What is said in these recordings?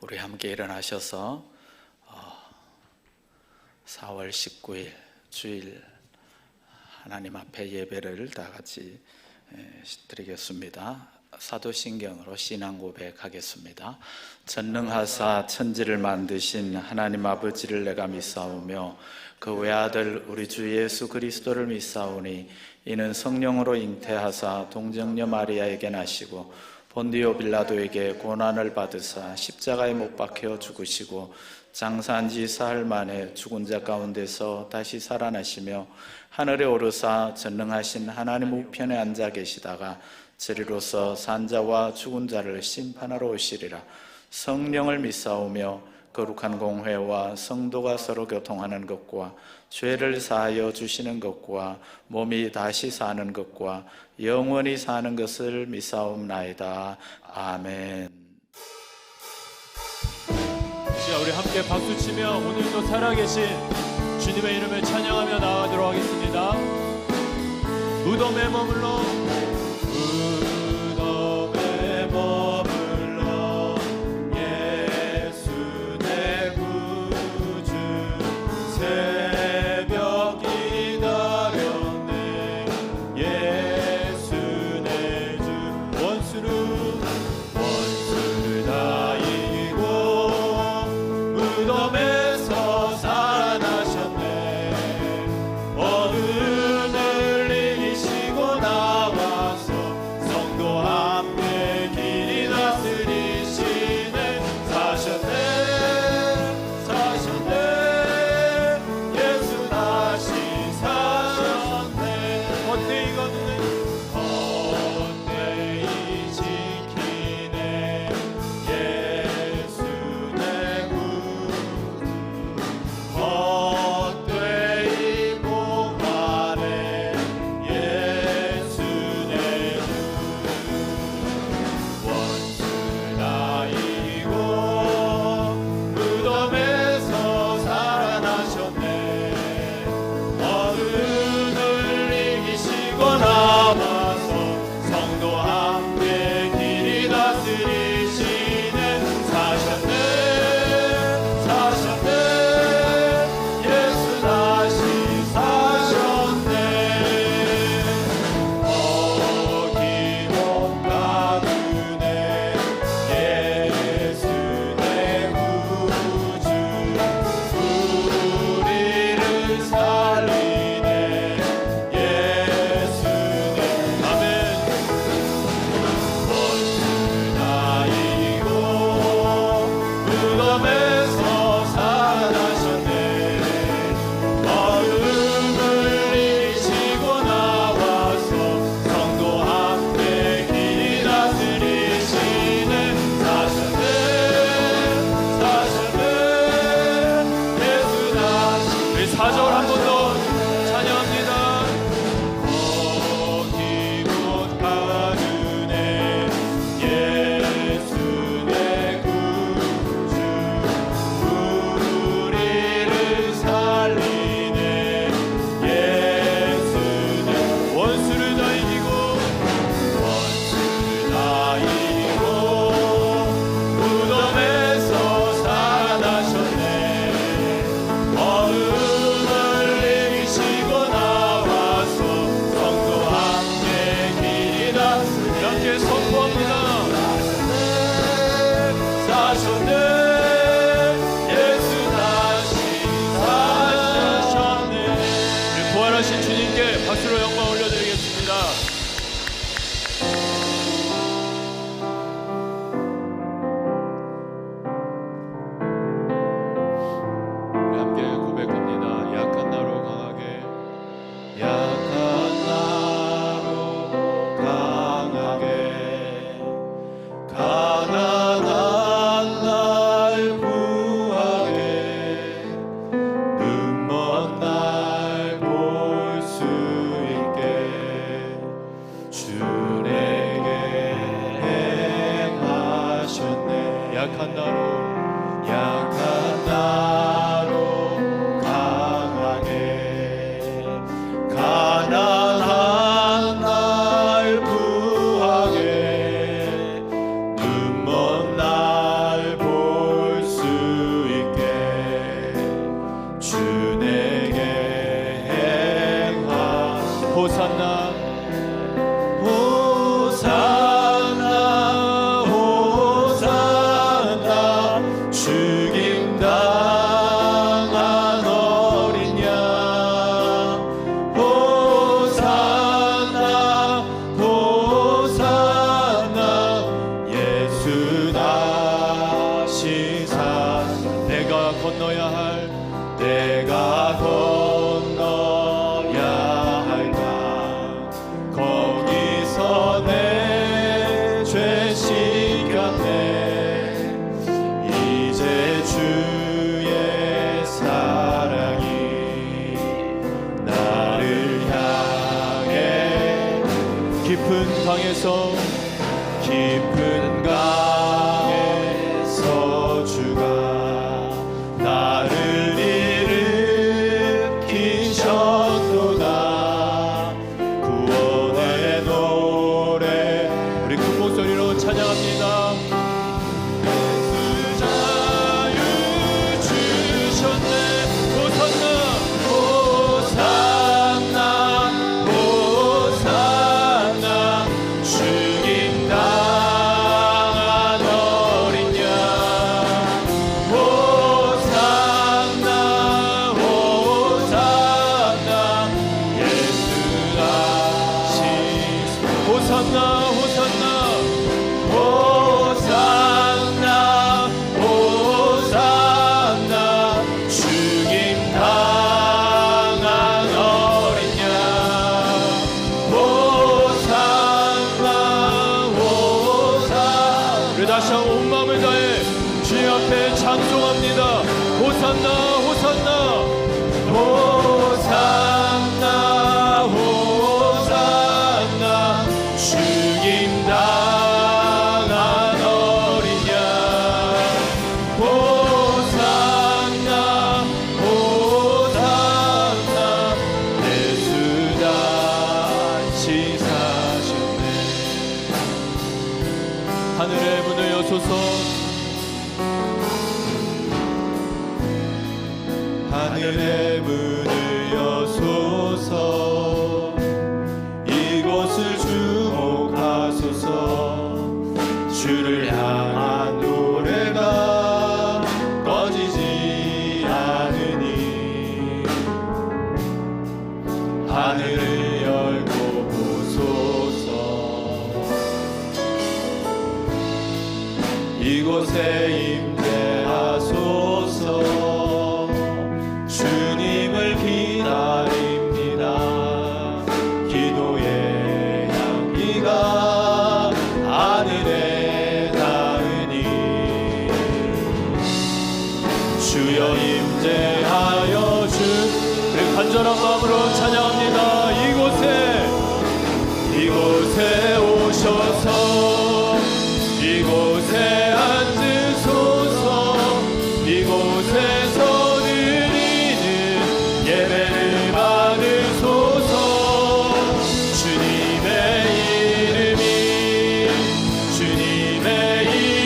우리 함께 일어나셔서 4월 19일 주일 하나님 앞에 예배를 다 같이 드리겠습니다. 사도신경으로 신앙 고백하겠습니다. 전능하사 천지를 만드신 하나님 아버지를 내가 믿사오며 그 외아들 우리 주 예수 그리스도를 믿사오니 이는 성령으로 잉태하사 동정녀 마리아에게 나시고 본디오 빌라도에게 고난을 받으사 십자가에 못 박혀 죽으시고 장사한 지 사흘 만에 죽은 자 가운데서 다시 살아나시며 하늘에 오르사 전능하신 하나님 우편에 앉아 계시다가 저리로서 산자와 죽은 자를 심판하러 오시리라. 성령을 믿사오며 거룩한 공회와 성도가 서로 교통하는 것과 죄를 사하여 주시는 것과 몸이 다시 사는 것과 영원히 사는 것을 믿사옵나이다. 아멘. 자, 우리 함께 박수치며 오늘도 살아계신 주님의 이름을 찬양하며 나아가도록 하겠습니다. 무덤에 머물러 예수 내 구주 새벽 기다렸네. 예수 내 주 원수를 다 이기고 무덤에서 살아나셨네. 어둠을 이기시고 나와서 성도 함께 길이 다스리시네. 사셨네 예수 다시 사셨네. 헛되이 걷는 헛되이 지키네. 예수 내 구주 헛되이 복하네. 예수 내 주 원수 다 이기고 무덤에서 살아나셨네. 어둠을 이기시고 나와서 성도 함께 길이 다스리시네. 사셨네 예수 다시 사셨네. 어기못 가두네. 예수 내 구주 우리를 살리네. 예수 내 아멘. 원수 다 이기고 무덤에서 살아나셨네. 어둠을 이기시고 나와서 성도 함께 길이 다스리시네. 사셨네 예수 다시. 우리 4절 한 번 더 찬양합니다. 거기못 가두네. 예수 내 구주 우리를 살리네. 예수 내 원수를 다 이기고 무덤에서 살아나셨네. 어둠을 이기시고 나와서 성도 함께 길이 다스리네. 이렇게 선포합니다. 사셨네 예수 다시 사셨네. 부활하신 주님께 박수로 영광 올려드리겠습니다. 우리 함께 고백합니다. 약한 나로 강하게 가난한 날 구하게 눈먼 날 볼 수 있게 주 내게 행하셨네. 약한 나로 강하게 가난한 날 구하게 눈먼 날 볼 죽임당한 어린 양 호산나 호산나 예수 다시 사 내가 건너야 할 내가 건너야 할 강 거기서 내 죄 씻겼네 이제 주의 사랑이 나를 향해 깊은 강에서 주가 나를 일으키셨도다 구원의 노래 우리 큰 목소리로 찬양합니다. 예수 자유 주셨네 호산나 호산나 죽임당한 어린 양 호산나 호산나 예수 다시 호산나 호산나 호산나 호산나 죽임당한 어린 양 호산나 호산나 우리 다시 한번 온 마음을 다해 주님 앞에 찬송합니다. 호산나 호산나 호산나 호산나 죽임당한 어린 양 호산나 호산나 예수 다시 사셨네 하늘의 문을 여소서 하늘의 문을 여소서 이곳을 주목하소서 주를 향한 노래가 꺼지지 않으니 하늘을 열고 보소서 이곳에 임재하소서 주님을 기다립니다. 기도의 향기가 하늘에 닿으니 주여 임재하여 주 우리 간절한 마음으로 찬양합니다. 이곳에 오셔서 이곳에 앉으소서 이곳에서 드리는 예배를 받으소서 주님의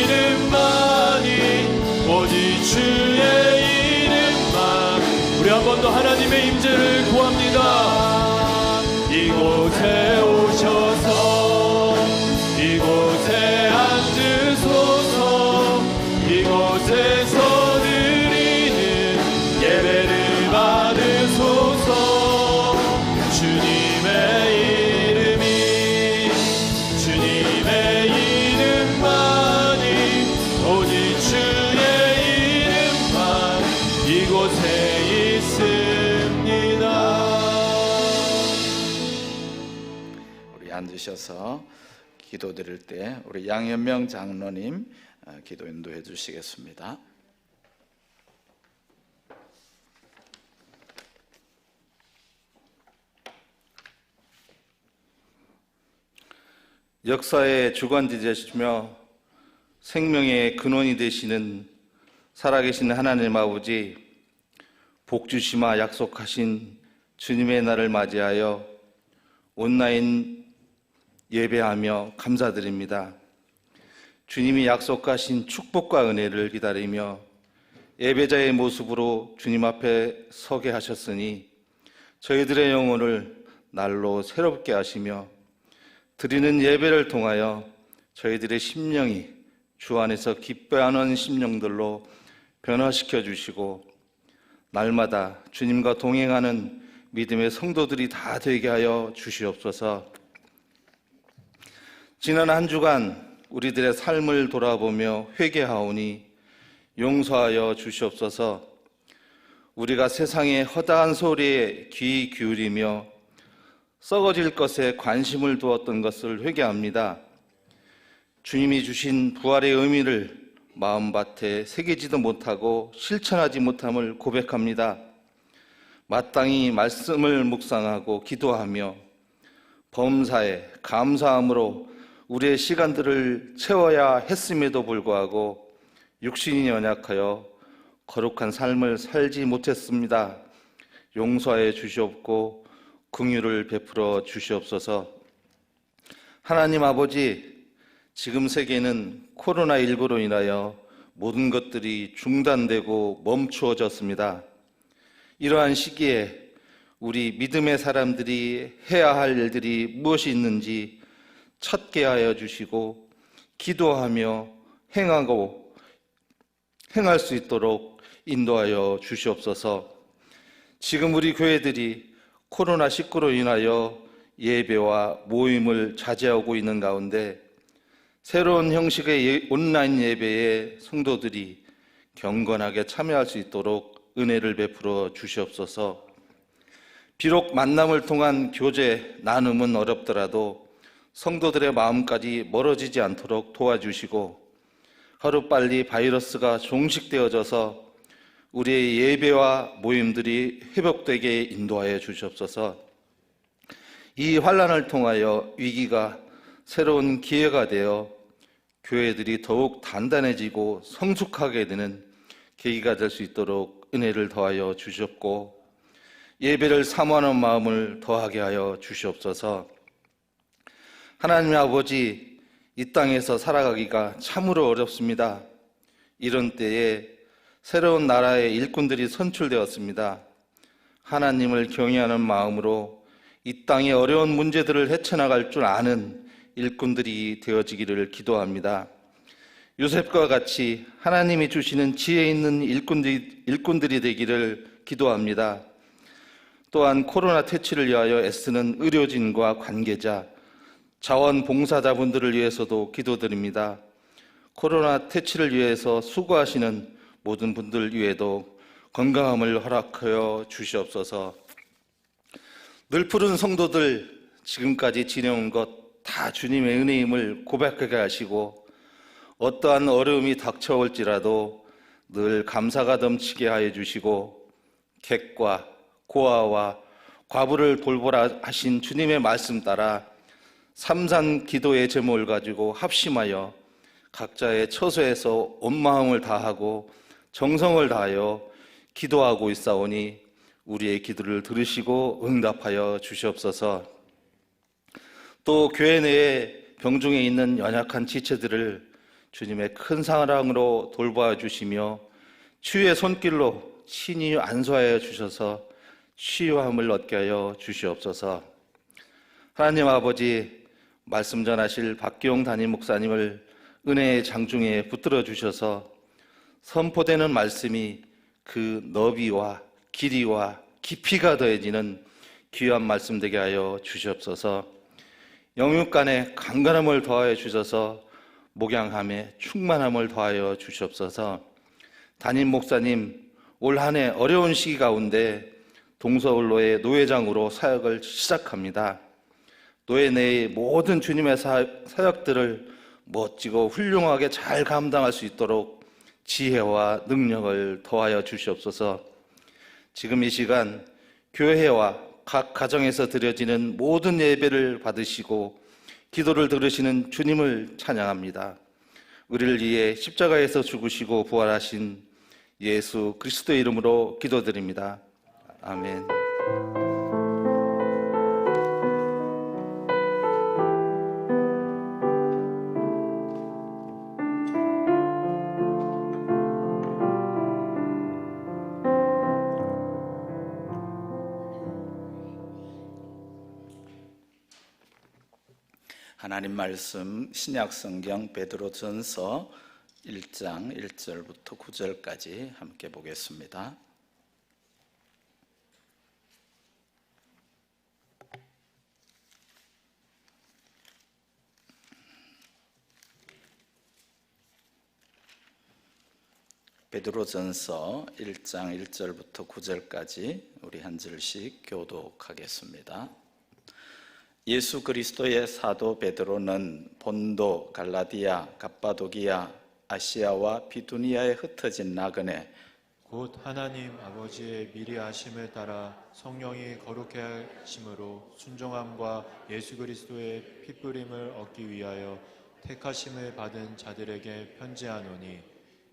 이름만이 오직 주의 이름만 우리 한 번 더 하나님의 임재를 구합니다. 이곳에 오셔서 이곳에 앉으소서 이곳에서 드리는 예배를 받으소서 주님의 이름만이 오직 주의 이름만 이곳에 있습니다. 우리 앉으셔서 기도 드릴 때 우리 양현명 장로님 기도 인도해 주시겠습니다. 역사의 주관지 되시며 생명의 근원이 되시는 살아계신 하나님 아버지, 복 주시마 약속하신 주님의 날을 맞이하여 온라인 예배하며 감사드립니다. 주님이 약속하신 축복과 은혜를 기다리며 예배자의 모습으로 주님 앞에 서게 하셨으니 저희들의 영혼을 날로 새롭게 하시며 드리는 예배를 통하여 저희들의 심령이 주 안에서 기뻐하는 심령들로 변화시켜 주시고 날마다 주님과 동행하는 믿음의 성도들이 다 되게 하여 주시옵소서. 지난 한 주간 우리들의 삶을 돌아보며 회개하오니 용서하여 주시옵소서. 우리가 세상의 허다한 소리에 귀 기울이며 썩어질 것에 관심을 두었던 것을 회개합니다. 주님이 주신 부활의 의미를 마음밭에 새기지도 못하고 실천하지 못함을 고백합니다. 마땅히 말씀을 묵상하고 기도하며 범사에 감사함으로 우리의 시간들을 채워야 했음에도 불구하고 육신이 연약하여 거룩한 삶을 살지 못했습니다. 용서해 주시옵고 긍휼을 베풀어 주시옵소서. 하나님 아버지, 지금 세계는 코로나19로 인하여 모든 것들이 중단되고 멈추어졌습니다. 이러한 시기에 우리 믿음의 사람들이 해야 할 일들이 무엇이 있는지 찾게 하여 주시고 기도하며 행할 수 있도록 인도하여 주시옵소서. 지금 우리 교회들이 코로나19로 인하여 예배와 모임을 자제하고 있는 가운데 새로운 형식의 온라인 예배에 성도들이 경건하게 참여할 수 있도록 은혜를 베풀어 주시옵소서. 비록 만남을 통한 교제, 나눔은 어렵더라도 성도들의 마음까지 멀어지지 않도록 도와주시고 하루빨리 바이러스가 종식되어져서 우리의 예배와 모임들이 회복되게 인도하여 주시옵소서. 이 환난을 통하여 위기가 새로운 기회가 되어 교회들이 더욱 단단해지고 성숙하게 되는 계기가 될 수 있도록 은혜를 더하여 주시옵고 예배를 사모하는 마음을 더하게 하여 주시옵소서. 하나님의 아버지, 이 땅에서 살아가기가 참으로 어렵습니다. 이런 때에 새로운 나라의 일꾼들이 선출되었습니다. 하나님을 경외하는 마음으로 이 땅의 어려운 문제들을 헤쳐나갈 줄 아는 일꾼들이 되어지기를 기도합니다. 요셉과 같이 하나님이 주시는 지혜 있는 일꾼들이 되기를 기도합니다. 또한 코로나 퇴치를 위하여 애쓰는 의료진과 관계자, 자원봉사자분들을 위해서도 기도드립니다. 코로나 퇴치를 위해서 수고하시는 모든 분들 위에도 건강함을 허락하여 주시옵소서. 늘 푸른 성도들 지금까지 지내온 것 다 주님의 은혜임을 고백하게 하시고 어떠한 어려움이 닥쳐올지라도 늘 감사가 넘치게 하여 주시고 객과 고아와 과부를 돌보라 하신 주님의 말씀 따라 삼산 기도의 제목을 가지고 합심하여 각자의 처소에서 온 마음을 다하고 정성을 다하여 기도하고 있사오니 우리의 기도를 들으시고 응답하여 주시옵소서. 또 교회 내에 병중에 있는 연약한 지체들을 주님의 큰 사랑으로 돌보아 주시며 치유의 손길로 친히 안수하여 주셔서 치유함을 얻게 하여 주시옵소서. 하나님 아버지, 말씀 전하실 박기용 담임 목사님을 은혜의 장중에 붙들어 주셔서 선포되는 말씀이 그 너비와 길이와 깊이가 더해지는 귀한 말씀 되게 하여 주시옵소서. 영육간에 강건함을 더하여 주셔서 목양함에 충만함을 더하여 주시옵소서. 담임 목사님, 올 한 해 어려운 시기 가운데 동서울로의 노회장으로 사역을 시작합니다. 노회 내의 모든 주님의 사역들을 멋지고 훌륭하게 잘 감당할 수 있도록 지혜와 능력을 더하여 주시옵소서. 지금 이 시간 교회와 각 가정에서 드려지는 모든 예배를 받으시고 기도를 들으시는 주님을 찬양합니다. 우리를 위해 십자가에서 죽으시고 부활하신 예수 그리스도의 이름으로 기도드립니다. 아멘. 하나님 말씀 신약성경 베드로전서 1장 1절부터 9절까지 함께 보겠습니다. 베드로전서 1장 1절부터 9절까지 우리 한 절씩 교독하겠습니다. 예수 그리스도의 사도 베드로는 본도, 갈라디아, 갑바도기아, 아시아와 비두니아에 흩어진 나그네 곧 하나님 아버지의 미리 아심을 따라 성령이 거룩해 하심으로 순종함과 예수 그리스도의 피뿌림을 얻기 위하여 택하심을 받은 자들에게 편지하노니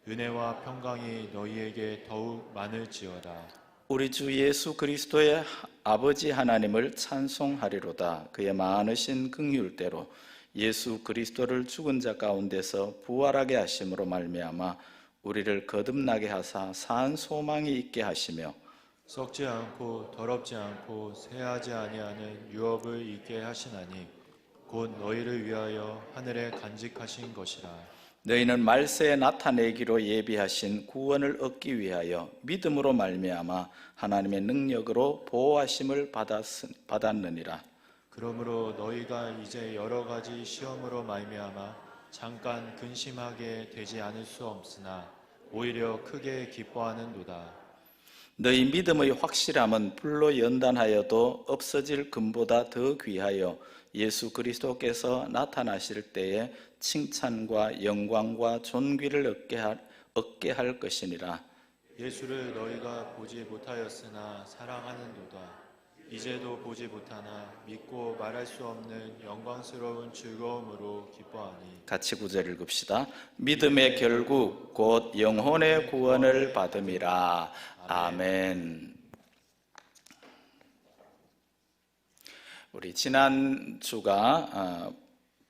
은혜와 평강이 너희에게 더욱 많을지어다. 우리 주 예수 그리스도의 아버지 하나님을 찬송하리로다. 그의 많으신 긍휼대로 예수 그리스도를 죽은 자 가운데서 부활하게 하심으로 말미암아 우리를 거듭나게 하사 산 소망이 있게 하시며 썩지 않고 더럽지 않고 새하지 아니하는 유업을 있게 하시나니 곧 너희를 위하여 하늘에 간직하신 것이라. 너희는 말세에 나타내기로 예비하신 구원을 얻기 위하여 믿음으로 말미암아 하나님의 능력으로 보호하심을 받았느니라. 그러므로 너희가 이제 여러 가지 시험으로 말미암아 잠깐 근심하게 되지 않을 수 없으나 오히려 크게 기뻐하는도다. 너희 믿음의 확실함은 불로 연단하여도 없어질 금보다 더 귀하여 예수 그리스도께서 나타나실 때에 칭찬과 영광과 존귀를 얻게 할 것이니라. 예수를 너희가 보지 못하였으나 사랑하는도다. 이제도 보지 못하나 믿고 말할 수 없는 영광스러운 즐거움으로 기뻐하니. 같이 구절 읽읍시다. 믿음의 결국 곧 영혼의 구원을 받음이라. 아멘. 우리 지난 주가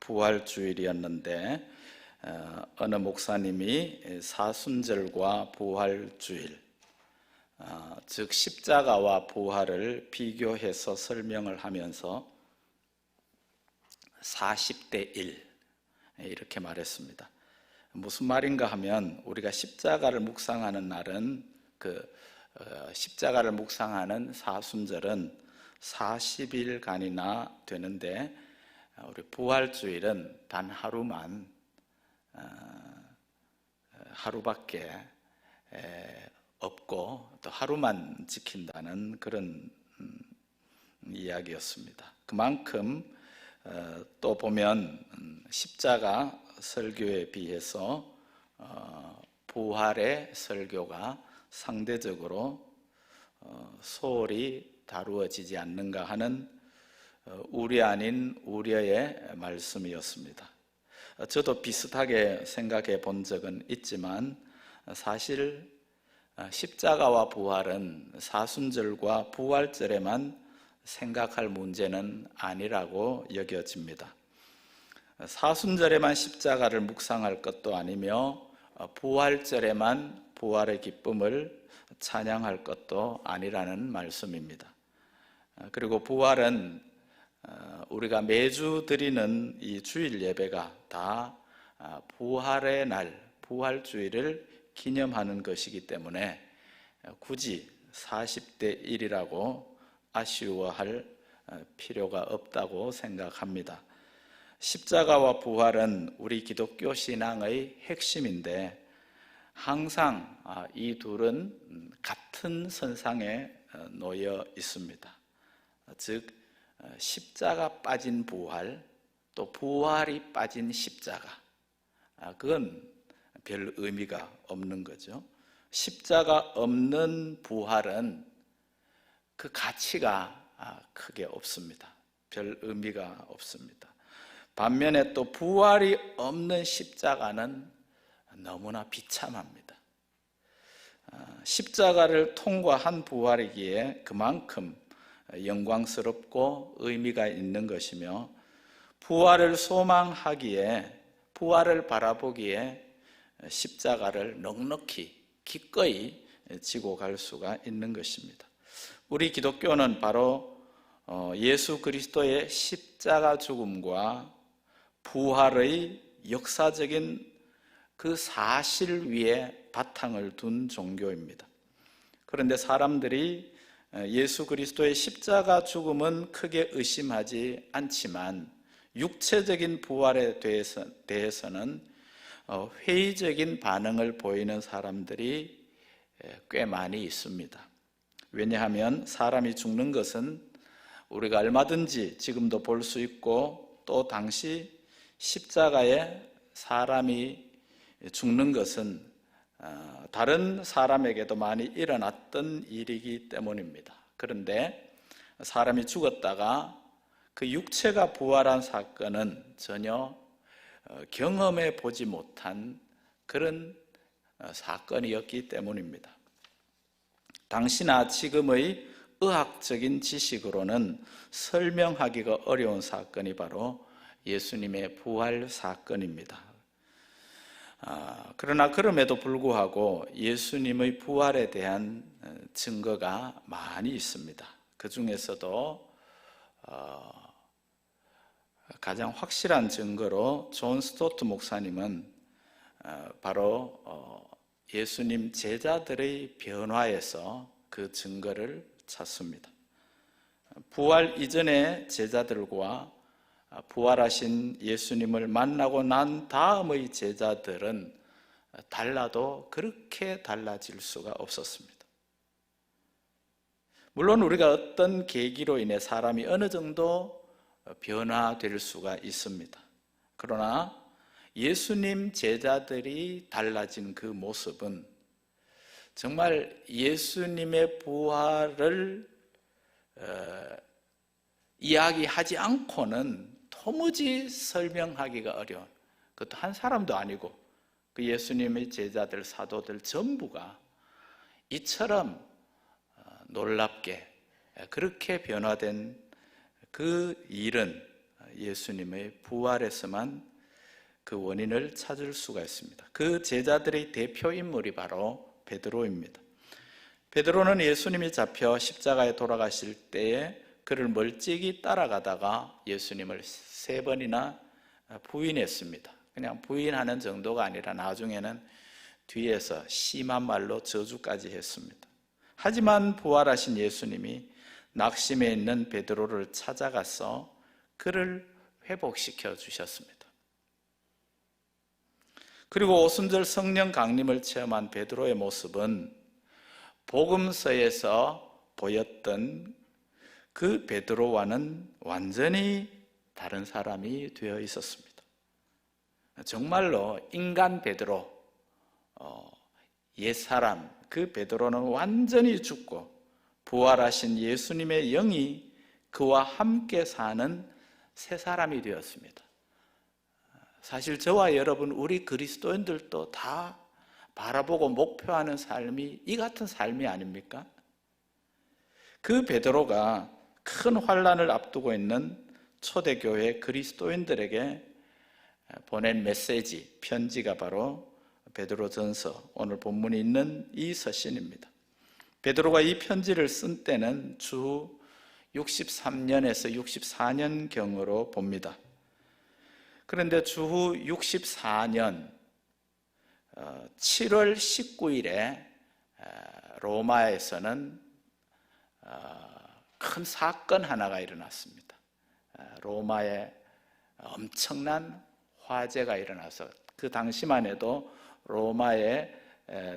부활주일이었는데 어느 목사님이 사순절과 부활주일, 즉 십자가와 부활을 비교해서 설명을 하면서 40대 1 이렇게 말했습니다. 무슨 말인가 하면 우리가 십자가를 묵상하는 날은 십자가를 묵상하는 사순절은 40일간이나 되는데 우리 부활주일은 단 하루밖에 없고 또 하루만 지킨다는 그런 이야기였습니다. 그만큼 또 보면 십자가 설교에 비해서 부활의 설교가 상대적으로 소홀히 다루어지지 않는가 하는 우려 아닌 우려의 말씀이었습니다. 저도 비슷하게 생각해 본 적은 있지만 사실 십자가와 부활은 사순절과 부활절에만 생각할 문제는 아니라고 여겨집니다. 사순절에만 십자가를 묵상할 것도 아니며 부활절에만 부활의 기쁨을 찬양할 것도 아니라는 말씀입니다. 그리고 부활은 우리가 매주 드리는 이 주일 예배가 다 부활의 날, 부활주일을 기념하는 것이기 때문에 굳이 40대 1이라고 아쉬워할 필요가 없다고 생각합니다. 십자가와 부활은 우리 기독교 신앙의 핵심인데 항상 이 둘은 같은 선상에 놓여 있습니다. 즉 십자가 빠진 부활, 또 부활이 빠진 십자가, 그건 별 의미가 없는 거죠. 십자가 없는 부활은 그 가치가 크게 없습니다. 별 의미가 없습니다. 반면에 또 부활이 없는 십자가는 너무나 비참합니다. 십자가를 통과한 부활이기에 그만큼 영광스럽고 의미가 있는 것이며 부활을 소망하기에, 부활을 바라보기에 십자가를 넉넉히 기꺼이 지고 갈 수가 있는 것입니다. 우리 기독교는 바로 예수 그리스도의 십자가 죽음과 부활의 역사적인 그 사실 위에 바탕을 둔 종교입니다. 그런데 사람들이 예수 그리스도의 십자가 죽음은 크게 의심하지 않지만 육체적인 부활에 대해서는 회의적인 반응을 보이는 사람들이 꽤 많이 있습니다. 왜냐하면 사람이 죽는 것은 우리가 얼마든지 지금도 볼 수 있고, 또 당시 십자가에 사람이 죽는 것은 다른 사람에게도 많이 일어났던 일이기 때문입니다. 그런데 사람이 죽었다가 그 육체가 부활한 사건은 전혀 경험해 보지 못한 그런 사건이었기 때문입니다. 당시나 지금의 의학적인 지식으로는 설명하기가 어려운 사건이 바로 예수님의 부활 사건입니다. 그러나 그럼에도 불구하고 예수님의 부활에 대한 증거가 많이 있습니다. 그 중에서도 가장 확실한 증거로 존 스토트 목사님은 바로 예수님 제자들의 변화에서 그 증거를 찾습니다. 부활 이전의 제자들과 부활하신 예수님을 만나고 난 다음의 제자들은 달라도 그렇게 달라질 수가 없었습니다. 물론 우리가 어떤 계기로 인해 사람이 어느 정도 변화될 수가 있습니다. 그러나 예수님 제자들이 달라진 그 모습은 정말 예수님의 부활을 이야기하지 않고는 도무지 설명하기가 어려운, 그것도 한 사람도 아니고 그 예수님의 제자들, 사도들 전부가 이처럼 놀랍게 그렇게 변화된 그 일은 예수님의 부활에서만 그 원인을 찾을 수가 있습니다. 그 제자들의 대표 인물이 바로 베드로입니다. 베드로는 예수님이 잡혀 십자가에 돌아가실 때에 그를 멀찍이 따라가다가 예수님을 3번이나 부인했습니다. 그냥 부인하는 정도가 아니라 나중에는 뒤에서 심한 말로 저주까지 했습니다. 하지만 부활하신 예수님이 낙심해 있는 베드로를 찾아가서 그를 회복시켜 주셨습니다. 그리고 오순절 성령 강림을 체험한 베드로의 모습은 복음서에서 보였던 그 베드로와는 완전히 다른 사람이 되어 있었습니다. 정말로 인간 베드로, 옛사람, 그 베드로는 완전히 죽고 부활하신 예수님의 영이 그와 함께 사는 새 사람이 되었습니다. 사실 저와 여러분, 우리 그리스도인들도 다 바라보고 목표하는 삶이 이 같은 삶이 아닙니까? 그 베드로가 큰 환난을 앞두고 있는 초대교회 그리스도인들에게 보낸 메시지, 편지가 바로 베드로전서, 오늘 본문이 있는 이 서신입니다. 베드로가 이 편지를 쓴 때는 주 63년에서 64년경으로 봅니다. 그런데 주후 64년 7월 19일에 로마에서는 큰 사건 하나가 일어났습니다. 로마에 엄청난 화재가 일어나서 그 당시만 해도 로마의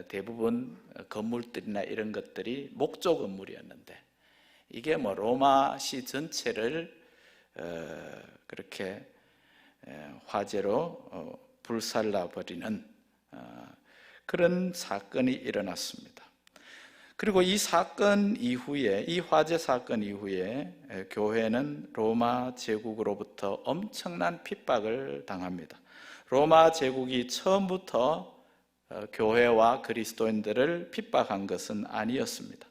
대부분 건물들이나 이런 것들이 목조 건물이었는데 이게 뭐 로마시 전체를 그렇게 화재로 불살라버리는 그런 사건이 일어났습니다. 그리고 이 사건 이후에, 이 화재 사건 이후에 교회는 로마 제국으로부터 엄청난 핍박을 당합니다. 로마 제국이 처음부터 교회와 그리스도인들을 핍박한 것은 아니었습니다.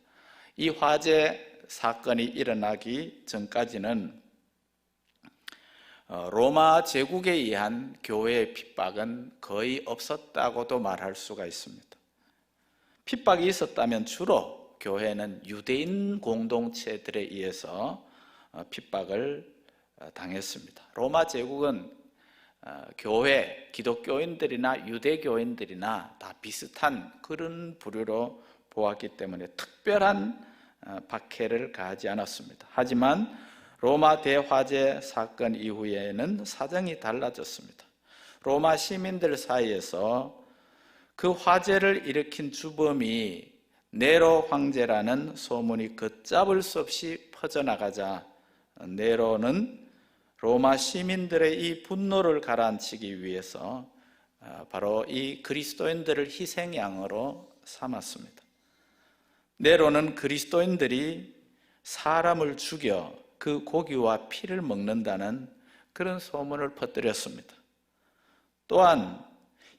이 화재 사건이 일어나기 전까지는 로마 제국에 의한 교회의 핍박은 거의 없었다고도 말할 수가 있습니다. 핍박이 있었다면 주로 교회는 유대인 공동체들에 의해서 핍박을 당했습니다. 로마 제국은 교회, 기독교인들이나 유대교인들이나 다 비슷한 그런 부류로 보았기 때문에 특별한 박해를 가하지 않았습니다. 하지만 로마 대화재 사건 이후에는 사정이 달라졌습니다. 로마 시민들 사이에서 그 화재를 일으킨 주범이 네로 황제라는 소문이 걷잡을 수 없이 퍼져나가자 네로는 로마 시민들의 이 분노를 가라앉히기 위해서 바로 이 그리스도인들을 희생양으로 삼았습니다. 네로는 그리스도인들이 사람을 죽여 그 고기와 피를 먹는다는 그런 소문을 퍼뜨렸습니다. 또한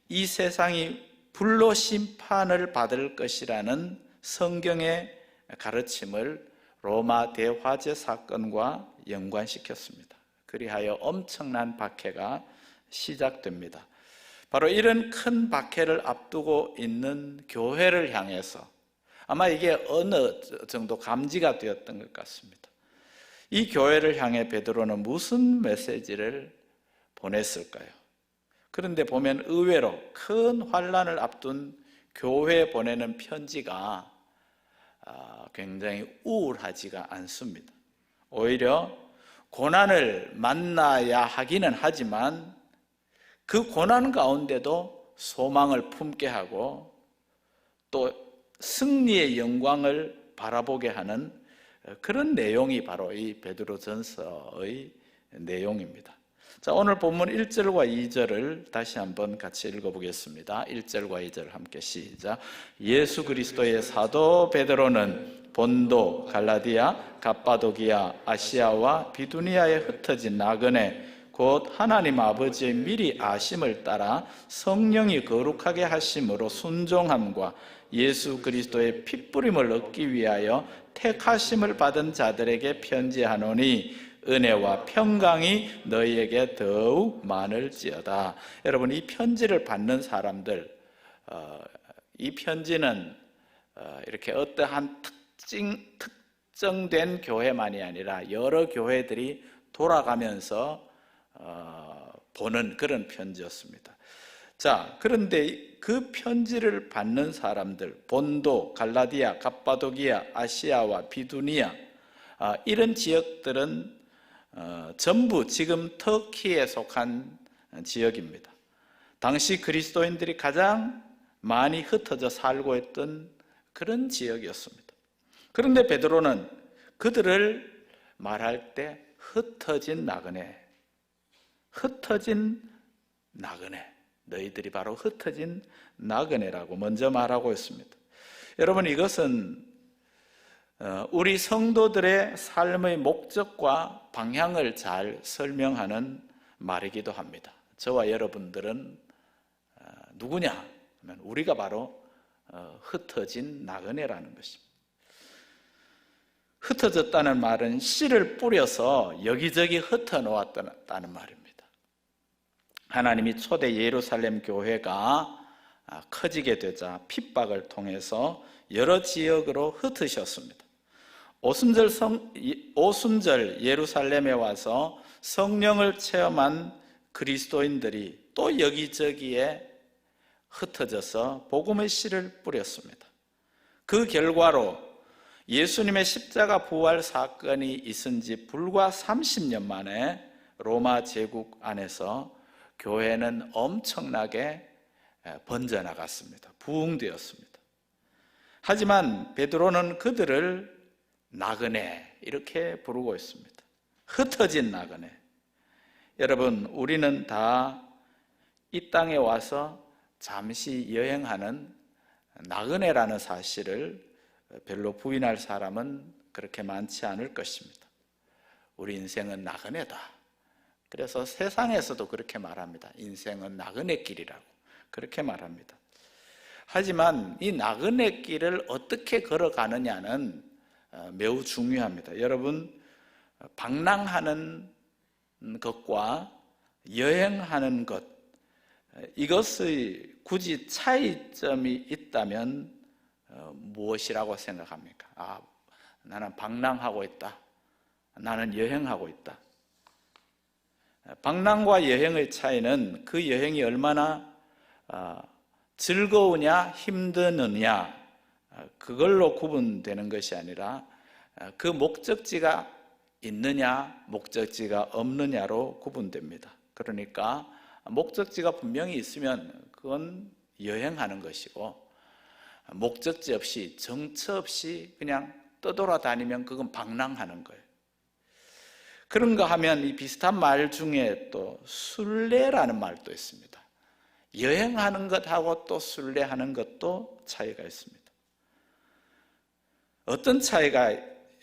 이 세상이 불로 심판을 받을 것이라는 성경의 가르침을 로마 대화재 사건과 연관시켰습니다. 그리하여 엄청난 박해가 시작됩니다. 바로 이런 큰 박해를 앞두고 있는 교회를 향해서 아마 이게 어느 정도 감지가 되었던 것 같습니다. 이 교회를 향해 베드로는 무슨 메시지를 보냈을까요? 그런데 보면 의외로 큰 환난을 앞둔 교회에 보내는 편지가 굉장히 우울하지가 않습니다. 오히려 고난을 만나야 하기는 하지만 그 고난 가운데도 소망을 품게 하고 또 승리의 영광을 바라보게 하는 그런 내용이 바로 이 베드로전서의 내용입니다. 자, 오늘 본문 1절과 2절을 다시 한번 같이 읽어보겠습니다. 1절과 2절 함께 시작. 예수 그리스도의 사도 베드로는 본도, 갈라디아, 갑바도기아, 아시아와 비두니아에 흩어진 나그네 곧 하나님 아버지의 미리 아심을 따라 성령이 거룩하게 하심으로 순종함과 예수 그리스도의 핏부림을 얻기 위하여 택하심을 받은 자들에게 편지하노니 은혜와 평강이 너희에게 더욱 많을지어다. 여러분, 이 편지를 받는 사람들, 이 편지는 이렇게 어떠한 특정된 교회만이 아니라 여러 교회들이 돌아가면서 보는 그런 편지였습니다. 자, 그런데 그 편지를 받는 사람들, 본도, 갈라디아, 갑바도기아, 아시아와 비두니아, 이런 지역들은 전부 지금 터키에 속한 지역입니다. 당시 그리스도인들이 가장 많이 흩어져 살고 있던 그런 지역이었습니다. 그런데 베드로는 그들을 말할 때 흩어진 나그네, 너희들이 바로 흩어진 나그네라고 먼저 말하고 있습니다. 여러분, 이것은 우리 성도들의 삶의 목적과 방향을 잘 설명하는 말이기도 합니다. 저와 여러분들은 누구냐 하면 우리가 바로 흩어진 나그네라는 것입니다. 흩어졌다는 말은 씨를 뿌려서 여기저기 흩어놓았다는 말입니다. 하나님이 초대 예루살렘 교회가 커지게 되자 핍박을 통해서 여러 지역으로 흩으셨습니다. 오순절 예루살렘에 와서 성령을 체험한 그리스도인들이 또 여기저기에 흩어져서 복음의 씨를 뿌렸습니다. 그 결과로 예수님의 십자가 부활 사건이 있은 지 불과 30년 만에 로마 제국 안에서 교회는 엄청나게 번져나갔습니다. 부흥되었습니다. 하지만 베드로는 그들을 나그네 이렇게 부르고 있습니다. 흩어진 나그네. 여러분, 우리는 다 이 땅에 와서 잠시 여행하는 나그네라는 사실을 별로 부인할 사람은 그렇게 많지 않을 것입니다. 우리 인생은 나그네다. 그래서 세상에서도 그렇게 말합니다. 인생은 나그네 길이라고 그렇게 말합니다. 하지만 이 나그네 길을 어떻게 걸어가느냐는 매우 중요합니다. 여러분, 방랑하는 것과 여행하는 것, 이것의 굳이 차이점이 있다면 무엇이라고 생각합니까? 나는 방랑하고 있다. 나는 여행하고 있다. 방랑과 여행의 차이는 그 여행이 얼마나 즐거우냐 힘드느냐 그걸로 구분되는 것이 아니라 그 목적지가 있느냐 목적지가 없느냐로 구분됩니다. 그러니까 목적지가 분명히 있으면 그건 여행하는 것이고, 목적지 없이 정처 없이 그냥 떠돌아다니면 그건 방랑하는 거예요. 그런가 하면 이 비슷한 말 중에 또 순례라는 말도 있습니다. 여행하는 것하고 또 순례하는 것도 차이가 있습니다. 어떤 차이가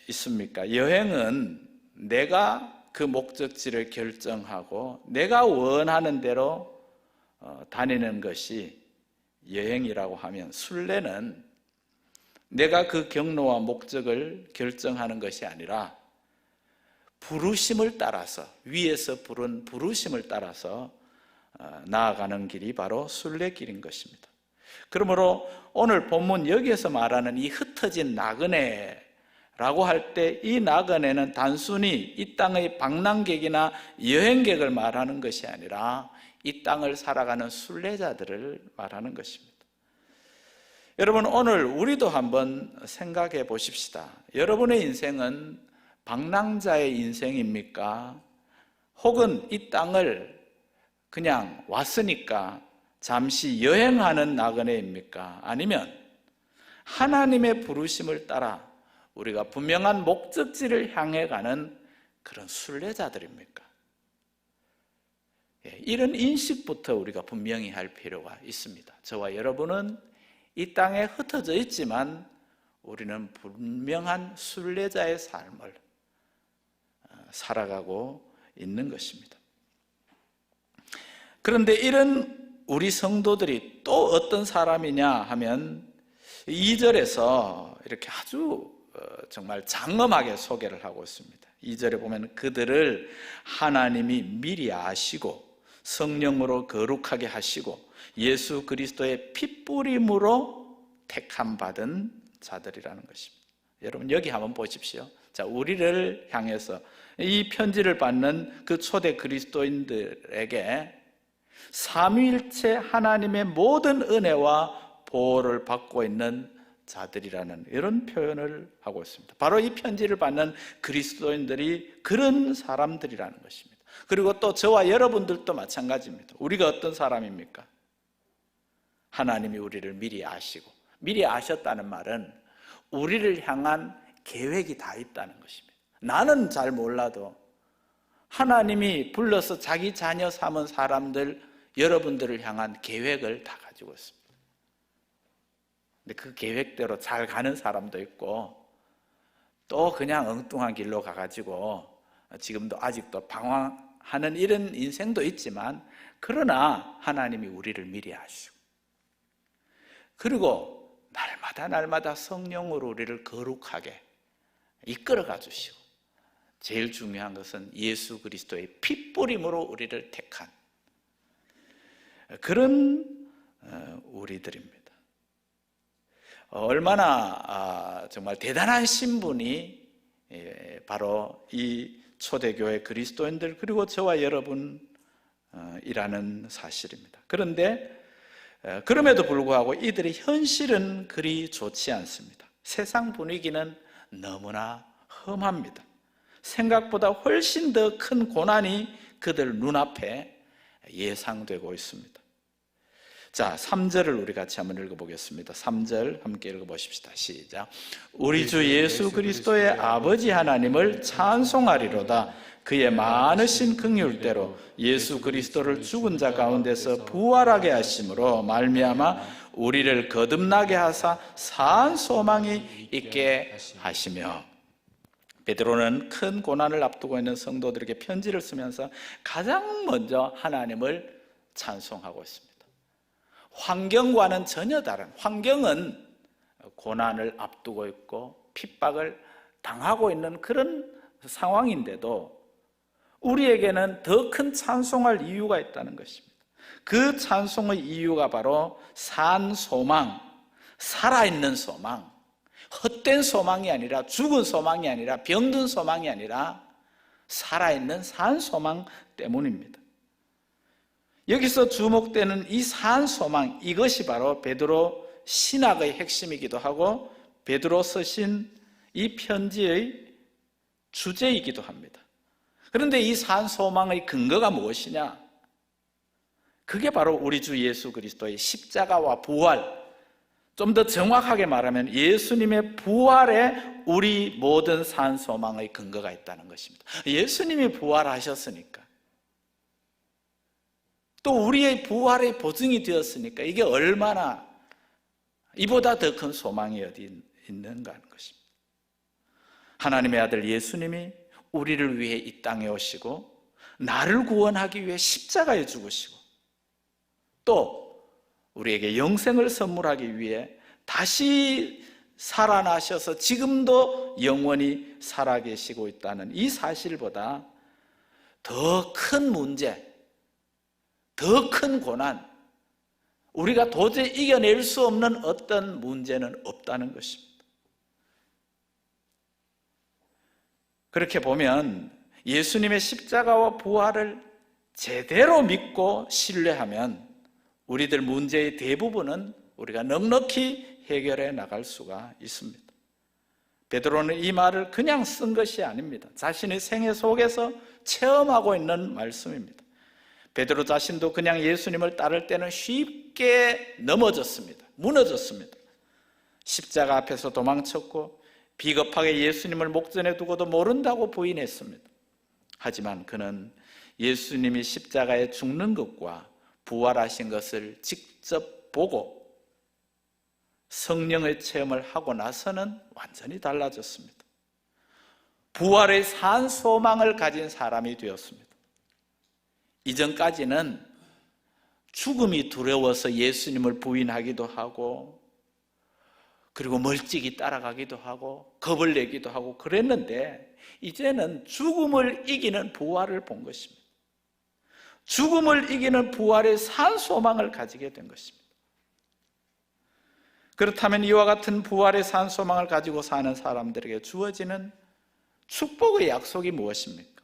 있습니까? 여행은 내가 그 목적지를 결정하고 내가 원하는 대로 다니는 것이 여행이라고 하면, 순례는 내가 그 경로와 목적을 결정하는 것이 아니라 부르심을 따라서, 위에서 부른 부르심을 따라서 나아가는 길이 바로 순례길인 것입니다. 그러므로 오늘 본문 여기에서 말하는 이 흩어진 나그네라고 할 때 이 나그네는 단순히 이 땅의 방랑객이나 여행객을 말하는 것이 아니라 이 땅을 살아가는 순례자들을 말하는 것입니다. 여러분, 오늘 우리도 한번 생각해 보십시다. 여러분의 인생은 방랑자의 인생입니까? 혹은 이 땅을 그냥 왔으니까 잠시 여행하는 나그네입니까? 아니면 하나님의 부르심을 따라 우리가 분명한 목적지를 향해 가는 그런 순례자들입니까? 이런 인식부터 우리가 분명히 할 필요가 있습니다. 저와 여러분은 이 땅에 흩어져 있지만 우리는 분명한 순례자의 삶을 살아가고 있는 것입니다. 그런데 이런 우리 성도들이 또 어떤 사람이냐 하면 2절에서 이렇게 아주 정말 장엄하게 소개를 하고 있습니다. 2절에 보면 그들을 하나님이 미리 아시고 성령으로 거룩하게 하시고 예수 그리스도의 핏뿌림으로 택함 받은 자들이라는 것입니다. 여러분, 여기 한번 보십시오. 자, 우리를 향해서 이 편지를 받는 그 초대 그리스도인들에게 삼위일체 하나님의 모든 은혜와 보호를 받고 있는 자들이라는 이런 표현을 하고 있습니다. 바로 이 편지를 받는 그리스도인들이 그런 사람들이라는 것입니다. 그리고 또 저와 여러분들도 마찬가지입니다. 우리가 어떤 사람입니까? 하나님이 우리를 미리 아시고, 미리 아셨다는 말은 우리를 향한 계획이 다 있다는 것입니다. 나는 잘 몰라도 하나님이 불러서 자기 자녀 삼은 사람들, 여러분들을 향한 계획을 다 가지고 있습니다. 근데 그 계획대로 잘 가는 사람도 있고, 또 그냥 엉뚱한 길로 가가지고 지금도 아직도 방황하는 이런 인생도 있지만, 그러나 하나님이 우리를 미리 아시고, 그리고 날마다 성령으로 우리를 거룩하게 이끌어가 주시고, 제일 중요한 것은 예수 그리스도의 핏뿌림으로 우리를 택한 그런 우리들입니다. 얼마나 정말 대단한 신분이 바로 이 초대교회 그리스도인들, 그리고 저와 여러분이라는 사실입니다. 그런데 그럼에도 불구하고 이들의 현실은 그리 좋지 않습니다. 세상 분위기는 너무나 험합니다. 생각보다 훨씬 더 큰 고난이 그들 눈앞에 예상되고 있습니다. 자, 3절을 우리 같이 한번 읽어보겠습니다. 3절 함께 읽어보십시다. 시작. 우리 주 예수 그리스도의 아버지 하나님을 찬송하리로다. 그의 많으신 긍휼대로 예수 그리스도를 죽은 자 가운데서 부활하게 하심으로 말미암아 우리를 거듭나게 하사 산 소망이 있게 하시며. 베드로는 큰 고난을 앞두고 있는 성도들에게 편지를 쓰면서 가장 먼저 하나님을 찬송하고 있습니다. 환경과는 전혀 다른, 환경은 고난을 앞두고 있고 핍박을 당하고 있는 그런 상황인데도 우리에게는 더 큰 찬송할 이유가 있다는 것입니다. 그 찬송의 이유가 바로 산 소망, 살아있는 소망, 헛된 소망이 아니라, 죽은 소망이 아니라, 병든 소망이 아니라 살아있는 산소망 때문입니다. 여기서 주목되는 이 산소망, 이것이 바로 베드로 신학의 핵심이기도 하고 베드로 쓰신 이 편지의 주제이기도 합니다. 그런데 이 산소망의 근거가 무엇이냐? 그게 바로 우리 주 예수 그리스도의 십자가와 부활, 좀 더 정확하게 말하면 예수님의 부활에 우리 모든 산소망의 근거가 있다는 것입니다. 예수님이 부활하셨으니까, 또 우리의 부활의 보증이 되었으니까 이게 얼마나 이보다 더 큰 소망이 어디 있는가 하는 것입니다. 하나님의 아들 예수님이 우리를 위해 이 땅에 오시고 나를 구원하기 위해 십자가에 죽으시고 또 우리에게 영생을 선물하기 위해 다시 살아나셔서 지금도 영원히 살아계시고 있다는 이 사실보다 더 큰 문제, 더 큰 고난, 우리가 도저히 이겨낼 수 없는 어떤 문제는 없다는 것입니다. 그렇게 보면 예수님의 십자가와 부활을 제대로 믿고 신뢰하면 우리들 문제의 대부분은 우리가 넉넉히 해결해 나갈 수가 있습니다. 베드로는 이 말을 그냥 쓴 것이 아닙니다. 자신의 생애 속에서 체험하고 있는 말씀입니다. 베드로 자신도 그냥 예수님을 따를 때는 쉽게 넘어졌습니다. 무너졌습니다. 십자가 앞에서 도망쳤고 비겁하게 예수님을 목전에 두고도 모른다고 부인했습니다. 하지만 그는 예수님이 십자가에 죽는 것과 부활하신 것을 직접 보고 성령의 체험을 하고 나서는 완전히 달라졌습니다. 부활의 산 소망을 가진 사람이 되었습니다. 이전까지는 죽음이 두려워서 예수님을 부인하기도 하고 그리고 멀찍이 따라가기도 하고 겁을 내기도 하고 그랬는데 이제는 죽음을 이기는 부활을 본 것입니다. 죽음을 이기는 부활의 산 소망을 가지게 된 것입니다. 그렇다면 이와 같은 부활의 산 소망을 가지고 사는 사람들에게 주어지는 축복의 약속이 무엇입니까?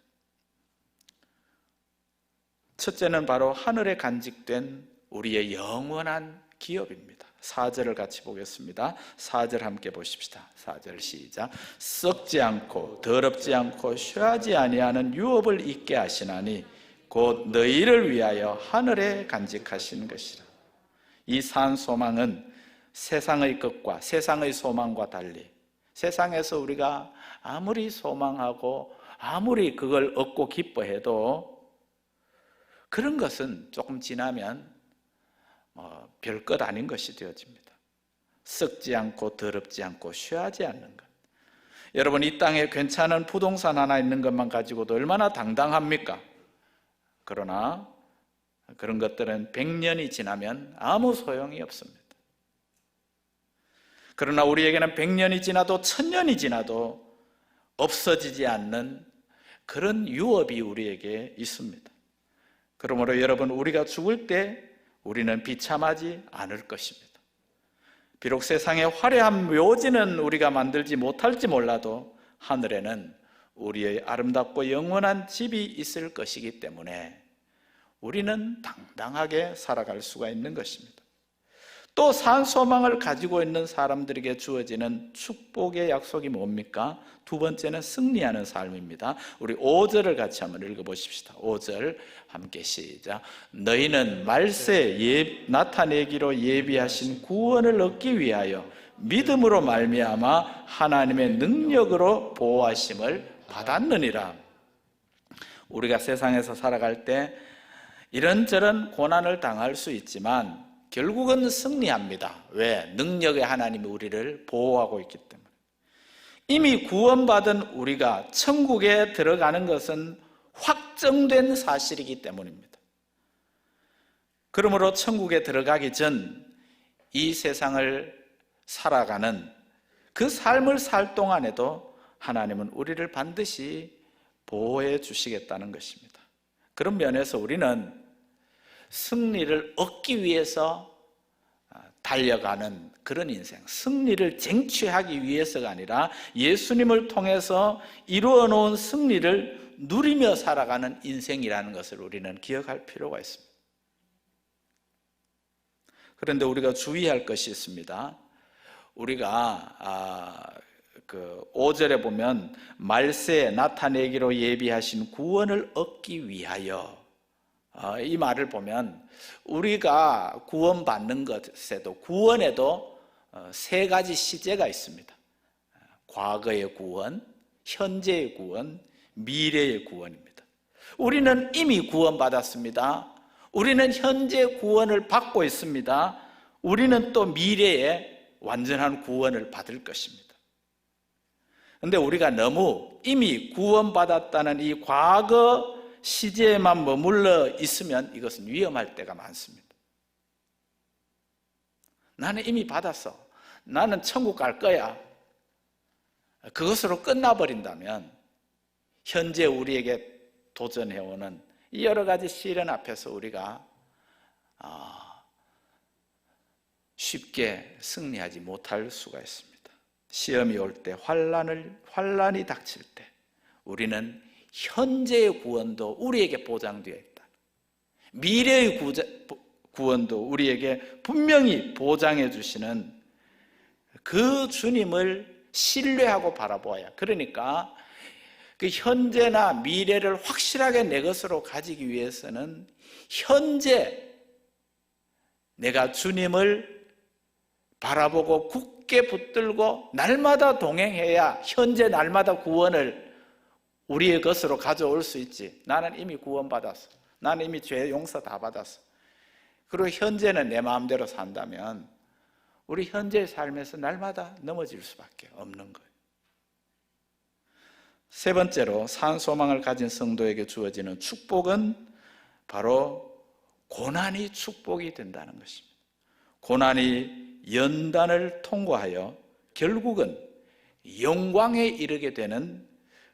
첫째는 바로 하늘에 간직된 우리의 영원한 기업입니다. 4절을 같이 보겠습니다. 4절 함께 보십시다. 4절 시작. 썩지 않고 더럽지 않고 쇠하지 아니하는 유업을 있게 하시나니 곧 너희를 위하여 하늘에 간직하신 것이라. 이 산 소망은 세상의 것과 세상의 소망과 달리 세상에서 우리가 아무리 소망하고 아무리 그걸 얻고 기뻐해도 그런 것은 조금 지나면 별것 아닌 것이 되어집니다. 썩지 않고 더럽지 않고 쇠하지 않는 것. 여러분, 이 땅에 괜찮은 부동산 하나 있는 것만 가지고도 얼마나 당당합니까? 그러나 그런 것들은 100년이 지나면 아무 소용이 없습니다. 그러나 우리에게는 100년이 지나도 1000년이 지나도 없어지지 않는 그런 유업이 우리에게 있습니다. 그러므로 여러분, 우리가 죽을 때 우리는 비참하지 않을 것입니다. 비록 세상의 화려한 묘지는 우리가 만들지 못할지 몰라도 하늘에는 우리의 아름답고 영원한 집이 있을 것이기 때문에 우리는 당당하게 살아갈 수가 있는 것입니다. 또 산 소망을 가지고 있는 사람들에게 주어지는 축복의 약속이 뭡니까? 두 번째는 승리하는 삶입니다. 우리 5절을 같이 한번 읽어보십시다. 5절 함께 시작. 너희는 말세 나타내기로 예비하신 구원을 얻기 위하여 믿음으로 말미암아 하나님의 능력으로 보호하심을 받았느니라. 우리가 세상에서 살아갈 때 이런저런 고난을 당할 수 있지만 결국은 승리합니다. 왜? 능력의 하나님이 우리를 보호하고 있기 때문에. 이미 구원받은 우리가 천국에 들어가는 것은 확정된 사실이기 때문입니다. 그러므로 천국에 들어가기 전 이 세상을 살아가는 그 삶을 살 동안에도 하나님은 우리를 반드시 보호해 주시겠다는 것입니다. 그런 면에서 우리는 승리를 얻기 위해서 달려가는 그런 인생, 승리를 쟁취하기 위해서가 아니라 예수님을 통해서 이루어 놓은 승리를 누리며 살아가는 인생이라는 것을 우리는 기억할 필요가 있습니다. 그런데 우리가 주의할 것이 있습니다. 우리가 5절에 보면 말세에 나타내기로 예비하신 구원을 얻기 위하여, 이 말을 보면 우리가 구원받는 것에도, 구원에도 세 가지 시제가 있습니다. 과거의 구원, 현재의 구원, 미래의 구원입니다. 우리는 이미 구원받았습니다. 우리는 현재 구원을 받고 있습니다. 우리는 또 미래에 완전한 구원을 받을 것입니다. 그런데 우리가 너무 이미 구원받았다는 이 과거 시제에만 머물러 있으면 이것은 위험할 때가 많습니다. 나는 이미 받았어. 나는 천국 갈 거야. 그것으로 끝나버린다면 현재 우리에게 도전해오는 이 여러 가지 시련 앞에서 우리가 쉽게 승리하지 못할 수가 있습니다. 시험이 올 때, 환난이 닥칠 때 우리는 현재의 구원도 우리에게 보장되어 있다. 미래의 구원도 우리에게 분명히 보장해 주시는 그 주님을 신뢰하고 바라보아야, 그러니까 그 현재나 미래를 확실하게 내 것으로 가지기 위해서는 현재 내가 주님을 바라보고 굳게 붙들고 날마다 동행해야 현재 날마다 구원을 우리의 것으로 가져올 수 있지. 나는 이미 구원받았어. 나는 이미 죄 용서 다 받았어. 그리고 현재는 내 마음대로 산다면 우리 현재의 삶에서 날마다 넘어질 수밖에 없는 거예요. 세 번째로 산소망을 가진 성도에게 주어지는 축복은 바로 고난이 축복이 된다는 것입니다. 고난이 연단을 통과하여 결국은 영광에 이르게 되는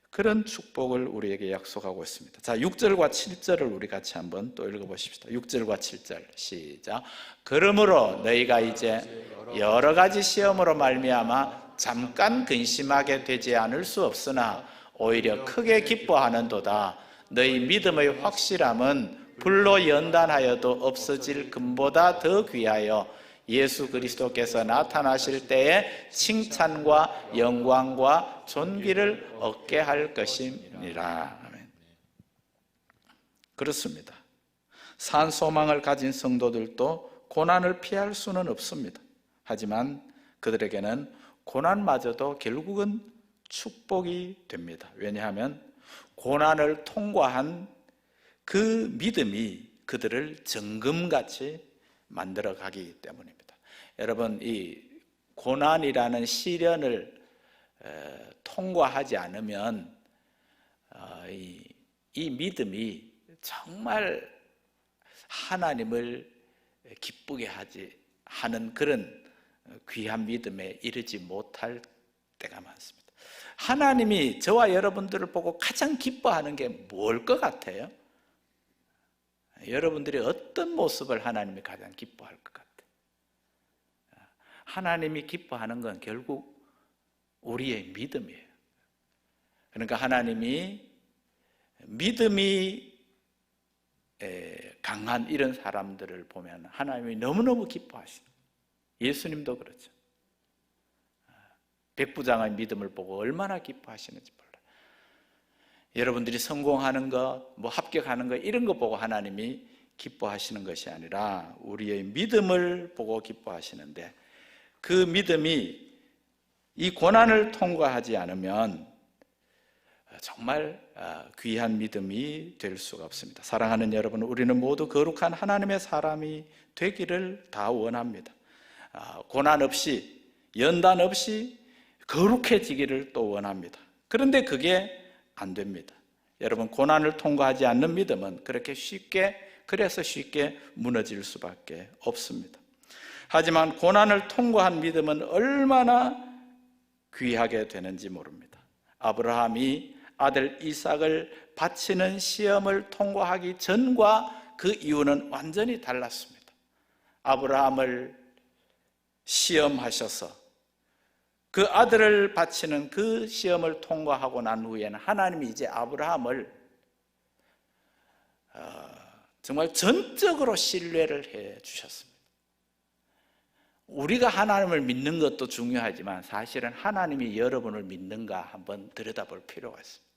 그런 축복을 우리에게 약속하고 있습니다. 자, 6절과 7절을 우리 같이 한번 또 읽어보십시다. 6절과 7절 시작. 그러므로 너희가 이제 여러 가지 시험으로 말미암아 잠깐 근심하게 되지 않을 수 없으나 오히려 크게 기뻐하는도다. 너희 믿음의 확실함은 불로 연단하여도 없어질 금보다 더 귀하여 예수 그리스도께서 나타나실 때에 칭찬과 영광과 존귀를 얻게 할 것입니다. 아멘. 그렇습니다. 산소망을 가진 성도들도 고난을 피할 수는 없습니다. 하지만 그들에게는 고난마저도 결국은 축복이 됩니다. 왜냐하면 고난을 통과한 그 믿음이 그들을 정금같이 만들어가기 때문입니다. 여러분, 이 고난이라는 시련을 통과하지 않으면 이 믿음이 정말 하나님을 기쁘게 하는 그런 귀한 믿음에 이르지 못할 때가 많습니다. 하나님이 저와 여러분들을 보고 가장 기뻐하는 게 뭘 것 같아요? 여러분들이 어떤 모습을 하나님이 가장 기뻐할 것 같아요? 하나님이 기뻐하는 건 결국 우리의 믿음이에요. 그러니까 하나님이 믿음이 강한 이런 사람들을 보면 하나님이 너무너무 기뻐하시죠. 예수님도 그렇죠. 백부장의 믿음을 보고 얼마나 기뻐하시는지 몰라요. 여러분들이 성공하는 것, 합격하는 것, 이런 거 보고 하나님이 기뻐하시는 것이 아니라 우리의 믿음을 보고 기뻐하시는데, 그 믿음이 이 고난을 통과하지 않으면 정말 귀한 믿음이 될 수가 없습니다. 사랑하는 여러분, 우리는 모두 거룩한 하나님의 사람이 되기를 다 원합니다. 고난 없이, 연단 없이 거룩해지기를 또 원합니다. 그런데 그게 안 됩니다. 여러분, 고난을 통과하지 않는 믿음은 그래서 쉽게 무너질 수밖에 없습니다. 하지만 고난을 통과한 믿음은 얼마나 귀하게 되는지 모릅니다. 아브라함이 아들 이삭을 바치는 시험을 통과하기 전과 그 이유는 완전히 달랐습니다. 아브라함을 시험하셔서 그 아들을 바치는 그 시험을 통과하고 난 후에는 하나님이 이제 아브라함을 정말 전적으로 신뢰를 해 주셨습니다. 우리가 하나님을 믿는 것도 중요하지만 사실은 하나님이 여러분을 믿는가 한번 들여다볼 필요가 있습니다.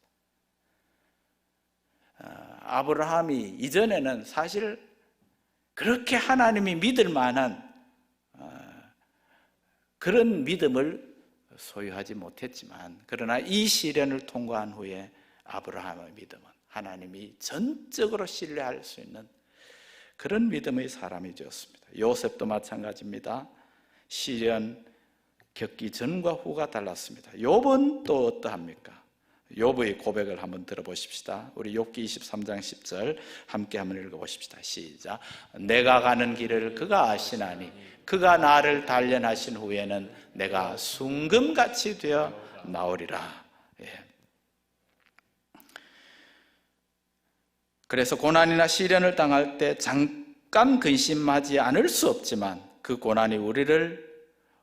아브라함이 이전에는 사실 그렇게 하나님이 믿을 만한 그런 믿음을 소유하지 못했지만, 그러나 이 시련을 통과한 후에 아브라함의 믿음은 하나님이 전적으로 신뢰할 수 있는 그런 믿음의 사람이 되었습니다. 요셉도 마찬가지입니다. 시련 겪기 전과 후가 달랐습니다. 욥은 또 어떠합니까? 욥의 고백을 한번 들어보십시다. 우리 욥기 23장 10절 함께 한번 읽어보십시다. 시작. 내가 가는 길을 그가 아시나니 그가 나를 단련하신 후에는 내가 순금같이 되어 나오리라. 그래서 고난이나 시련을 당할 때 잠깐 근심하지 않을 수 없지만 그 고난이 우리를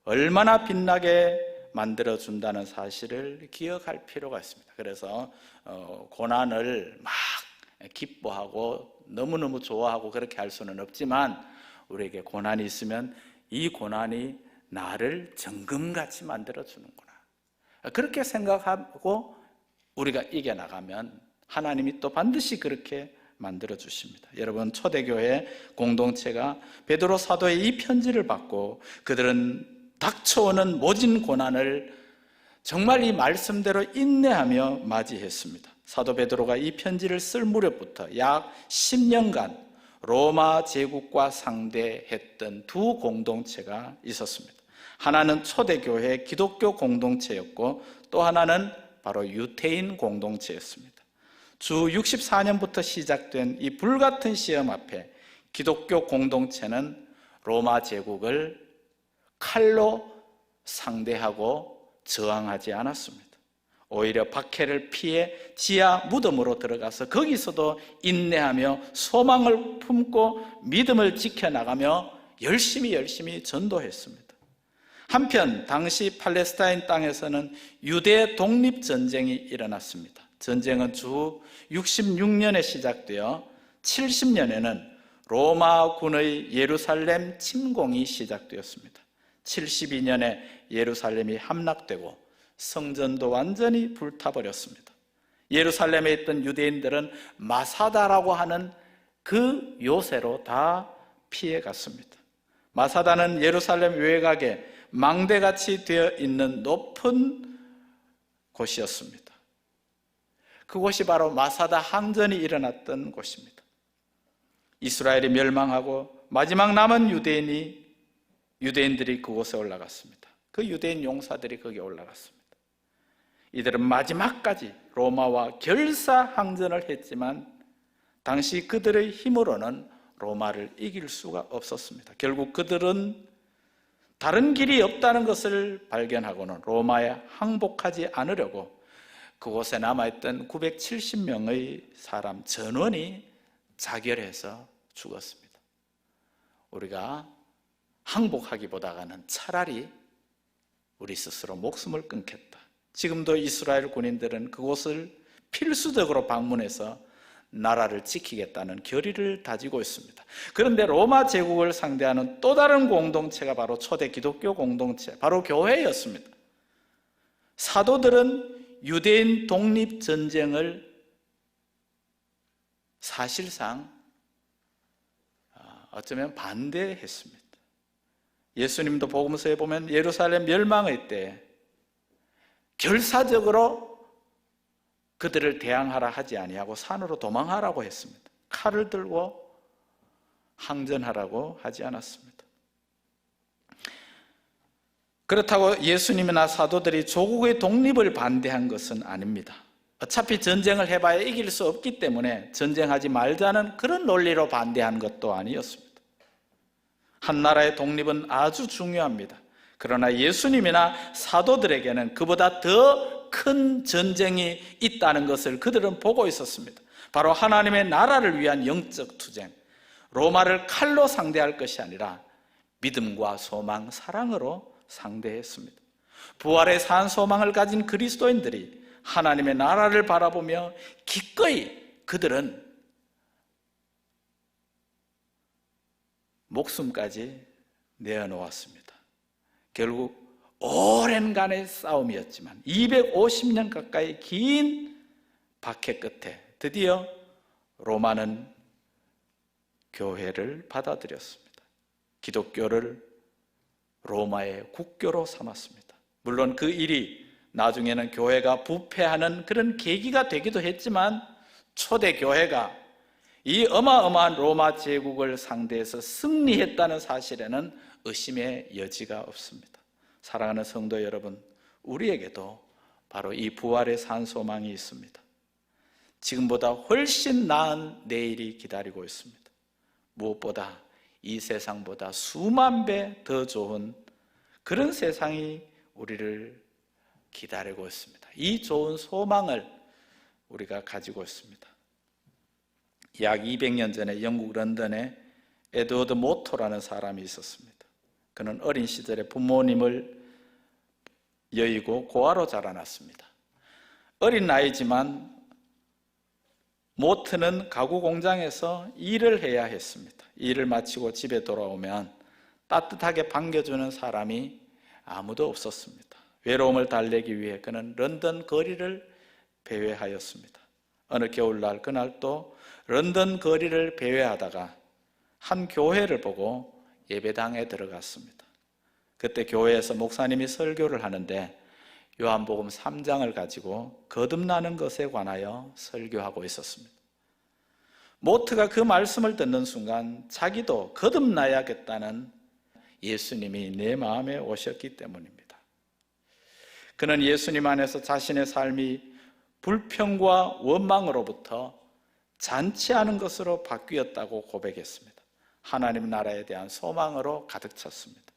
얼마나 빛나게 만들어준다는 사실을 기억할 필요가 있습니다. 그래서 고난을 막 기뻐하고 너무너무 좋아하고 그렇게 할 수는 없지만, 우리에게 고난이 있으면 이 고난이 나를 정금같이 만들어주는구나, 그렇게 생각하고 우리가 이겨나가면 하나님이 또 반드시 그렇게 만들어주십니다. 여러분, 초대교회 공동체가 베드로 사도의 이 편지를 받고 그들은 닥쳐오는 모진 고난을 정말 이 말씀대로 인내하며 맞이했습니다. 사도 베드로가 이 편지를 쓸 무렵부터 약 10년간 로마 제국과 상대했던 두 공동체가 있었습니다. 하나는 초대교회 기독교 공동체였고 또 하나는 바로 유태인 공동체였습니다. 주 64년부터 시작된 이 불같은 시험 앞에 기독교 공동체는 로마 제국을 칼로 상대하고 저항하지 않았습니다. 오히려 박해를 피해 지하 무덤으로 들어가서 거기서도 인내하며 소망을 품고 믿음을 지켜나가며 열심히 전도했습니다. 한편 당시 팔레스타인 땅에서는 유대 독립전쟁이 일어났습니다. 전쟁은 주 66년에 시작되어 70년에는 로마군의 예루살렘 침공이 시작되었습니다. 72년에 예루살렘이 함락되고 성전도 완전히 불타버렸습니다. 예루살렘에 있던 유대인들은 마사다라고 하는 그 요새로 다 피해갔습니다. 마사다는 예루살렘 외곽에 망대같이 되어 있는 높은 곳이었습니다. 그곳이 바로 마사다 항전이 일어났던 곳입니다. 이스라엘이 멸망하고 마지막 남은 유대인들이 그곳에 올라갔습니다. 그 유대인 용사들이 거기에 올라갔습니다. 이들은 마지막까지 로마와 결사항전을 했지만 당시 그들의 힘으로는 로마를 이길 수가 없었습니다. 결국 그들은 다른 길이 없다는 것을 발견하고는 로마에 항복하지 않으려고 그곳에 남아있던 970명의 사람 전원이 자결해서 죽었습니다. 우리가 항복하기보다는 차라리 우리 스스로 목숨을 끊겠다. 지금도 이스라엘 군인들은 그곳을 필수적으로 방문해서 나라를 지키겠다는 결의를 다지고 있습니다. 그런데 로마 제국을 상대하는 또 다른 공동체가 바로 초대 기독교 공동체, 바로 교회였습니다. 사도들은 유대인 독립전쟁을 사실상 어쩌면 반대했습니다. 예수님도 복음서에 보면 예루살렘 멸망의 때 결사적으로 그들을 대항하라 하지 아니하고 산으로 도망하라고 했습니다. 칼을 들고 항전하라고 하지 않았습니다. 그렇다고 예수님이나 사도들이 조국의 독립을 반대한 것은 아닙니다. 어차피 전쟁을 해봐야 이길 수 없기 때문에 전쟁하지 말자는 그런 논리로 반대한 것도 아니었습니다. 한 나라의 독립은 아주 중요합니다. 그러나 예수님이나 사도들에게는 그보다 더 큰 전쟁이 있다는 것을 그들은 보고 있었습니다. 바로 하나님의 나라를 위한 영적 투쟁, 로마를 칼로 상대할 것이 아니라 믿음과 소망, 사랑으로 상대했습니다. 부활의 산 소망을 가진 그리스도인들이 하나님의 나라를 바라보며 기꺼이 그들은 목숨까지 내어놓았습니다. 결국 오랜간의 싸움이었지만 250년 가까이 긴 박해 끝에 드디어 로마는 교회를 받아들였습니다. 기독교를 로마의 국교로 삼았습니다. 물론 그 일이 나중에는 교회가 부패하는 그런 계기가 되기도 했지만 초대 교회가 이 어마어마한 로마 제국을 상대해서 승리했다는 사실에는 의심의 여지가 없습니다. 사랑하는 성도 여러분, 우리에게도 바로 이 부활의 산 소망이 있습니다. 지금보다 훨씬 나은 내일이 기다리고 있습니다. 무엇보다 이 세상보다 수만 배 더 좋은 그런 세상이 우리를 기다리고 있습니다. 이 좋은 소망을 우리가 가지고 있습니다. 약 200년 전에 영국 런던에 에드워드 모토라는 사람이 있었습니다. 그는 어린 시절에 부모님을 여의고 고아로 자라났습니다. 어린 나이지만 모트는 가구 공장에서 일을 해야 했습니다. 일을 마치고 집에 돌아오면 따뜻하게 반겨주는 사람이 아무도 없었습니다. 외로움을 달래기 위해 그는 런던 거리를 배회하였습니다. 어느 겨울날 그날 또 런던 거리를 배회하다가 한 교회를 보고 예배당에 들어갔습니다. 그때 교회에서 목사님이 설교를 하는데 요한복음 3장을 가지고 거듭나는 것에 관하여 설교하고 있었습니다. 모트가 그 말씀을 듣는 순간 자기도 거듭나야겠다는 예수님이 내 마음에 오셨기 때문입니다. 그는 예수님 안에서 자신의 삶이 불평과 원망으로부터 잔치하는 것으로 바뀌었다고 고백했습니다. 하나님 나라에 대한 소망으로 가득 찼습니다.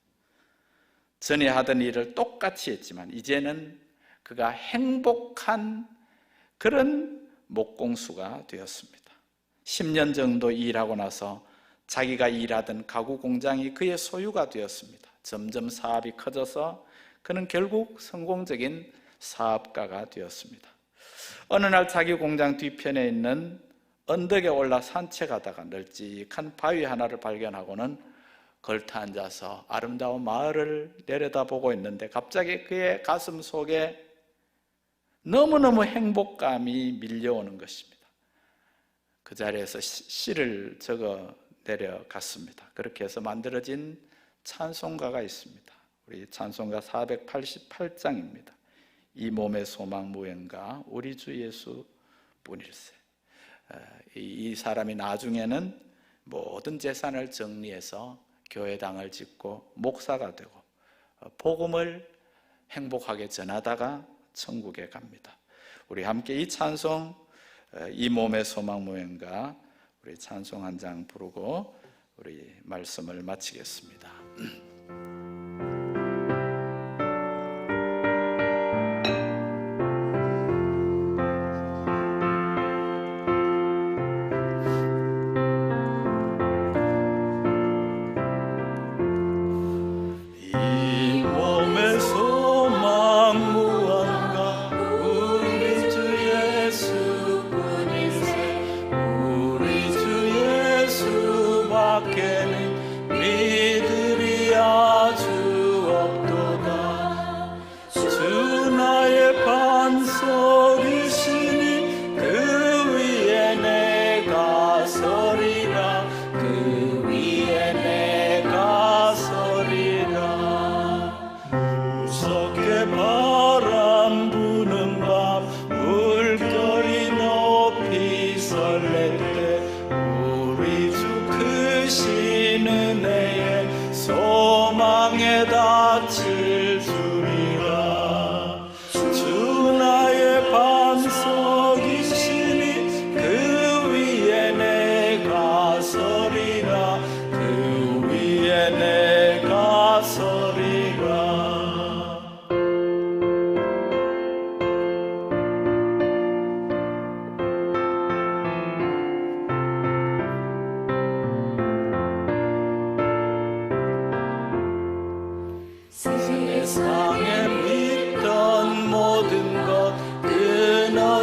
전에 하던 일을 똑같이 했지만 이제는 그가 행복한 그런 목공수가 되었습니다. 10년 정도 일하고 나서 자기가 일하던 가구 공장이 그의 소유가 되었습니다. 점점 사업이 커져서 그는 결국 성공적인 사업가가 되었습니다. 어느 날 자기 공장 뒤편에 있는 언덕에 올라 산책하다가 널찍한 바위 하나를 발견하고는 걸터 앉아서 아름다운 마을을 내려다보고 있는데 갑자기 그의 가슴 속에 너무너무 행복감이 밀려오는 것입니다. 그 자리에서 시를 적어 내려갔습니다. 그렇게 해서 만들어진 찬송가가 있습니다. 우리 찬송가 488장입니다. 이 몸의 소망 무언가 우리 주 예수 뿐일세. 이 사람이 나중에는 모든 재산을 정리해서 교회당을 짓고 목사가 되고 복음을 행복하게 전하다가 천국에 갑니다. 우리 함께 이 찬송 이 몸의 소망 무언가 우리 찬송 한 장 부르고 우리 말씀을 마치겠습니다.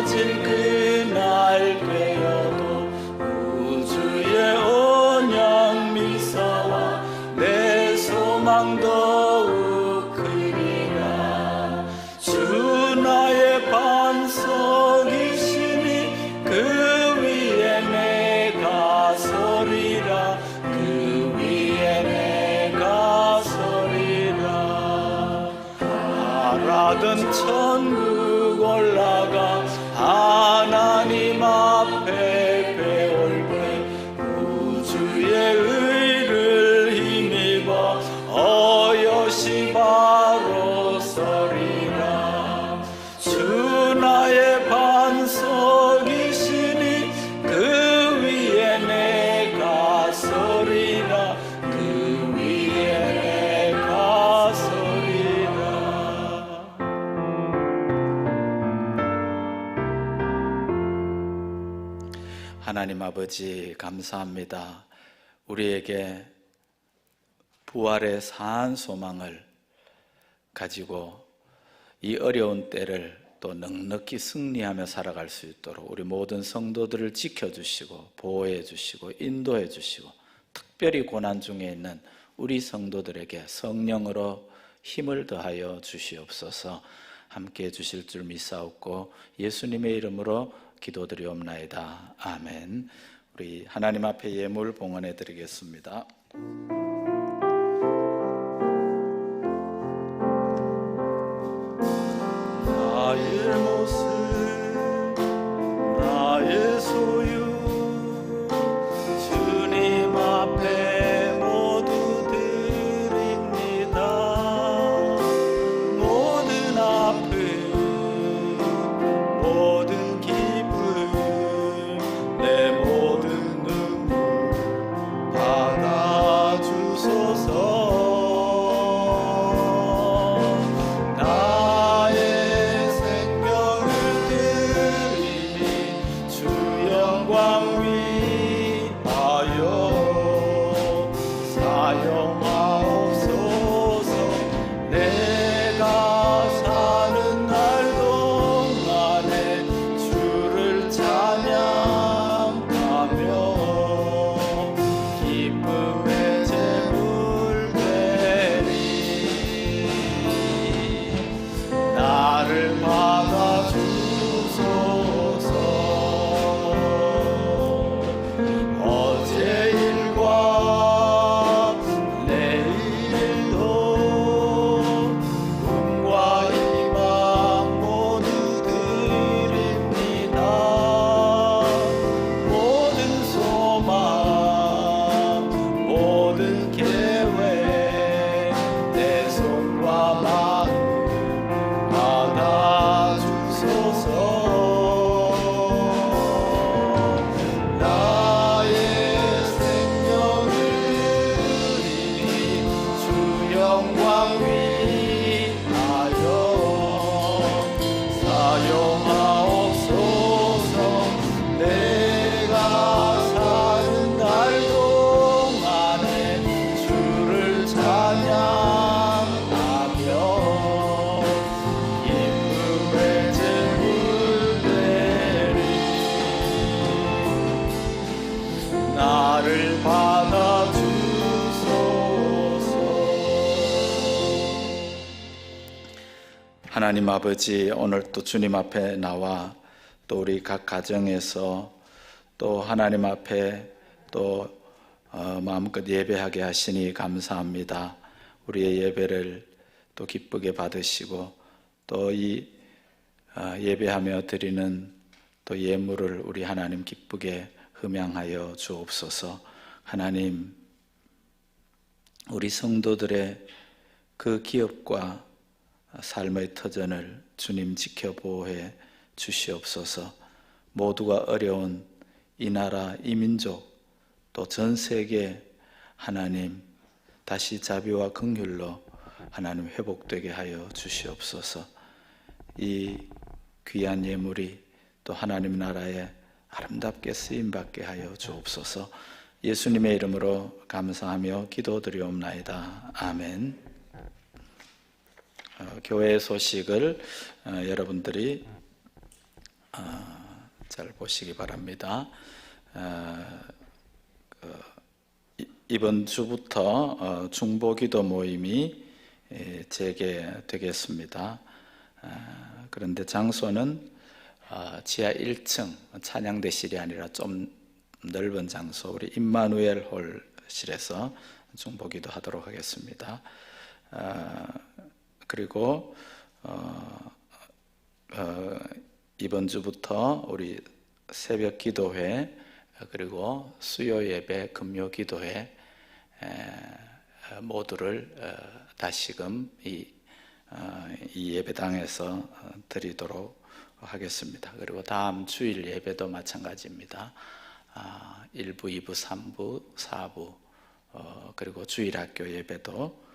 이루어질 그날 되어도 우주의 언약 미사와 내 소망 더욱 크리라. 주 나의 반석이시니 그 위에 내가 서리라. 그 위에 내가 서리라. 바라던 천국 올라가 하나님 앞에 배울 때 우주의 의를 힘입어 어여시 바로 서리라. 주 나의 반석이시니 그 위에 내가 서리라. 그 위에 내가 서리라. 하나님 아버지 감사합니다. 우리에게 부활의 산 소망을 가지고 이 어려운 때를 또 넉넉히 승리하며 살아갈 수 있도록 우리 모든 성도들을 지켜주시고 보호해 주시고 인도해 주시고 특별히 고난 중에 있는 우리 성도들에게 성령으로 힘을 더하여 주시옵소서. 함께해 주실 줄 믿사옵고 예수님의 이름으로 기도드리옵나이다. 아멘. 우리 하나님 앞에 예물 봉헌해 드리겠습니다. 나의 모습 나의 소유 주님 앞에 모두 드립니다. 모든 아픔 모든 기쁨 내 모든 눈물 받아주소서. 하나님 아버지, 오늘 또 주님 앞에 나와 또 우리 각 가정에서 또 하나님 앞에 또 마음껏 예배하게 하시니 감사합니다. 우리의 예배를 또 기쁘게 받으시고 또 이 예배하며 드리는 또 예물을 우리 하나님 기쁘게 흠양하여 주옵소서. 하나님, 우리 성도들의 그 기업과 삶의 터전을 주님 지켜 보호해 주시옵소서. 모두가 어려운 이 나라, 이 민족, 또 전 세계 하나님 다시 자비와 긍휼로 하나님 회복되게 하여 주시옵소서. 이 귀한 예물이 또 하나님 나라에 아름답게 쓰임받게 하여 주옵소서. 예수님의 이름으로 감사하며 기도드리옵나이다. 아멘. 교회 소식을 여러분들이 잘 보시기 바랍니다. 이번 주부터 중보기도 모임이 재개되겠습니다. 그런데 장소는 지하 1층 찬양대실이 아니라 좀 넓은 장소, 우리 임마누엘 홀실에서 중보기도 하도록 하겠습니다. 그리고 이번 주부터 우리 새벽 기도회, 그리고 수요 예배, 금요 기도회 모두를 다시금 이 예배당에서 드리도록 하겠습니다. 그리고 다음 주일 예배도 마찬가지입니다. 1부, 2부, 3부, 4부 그리고 주일학교 예배도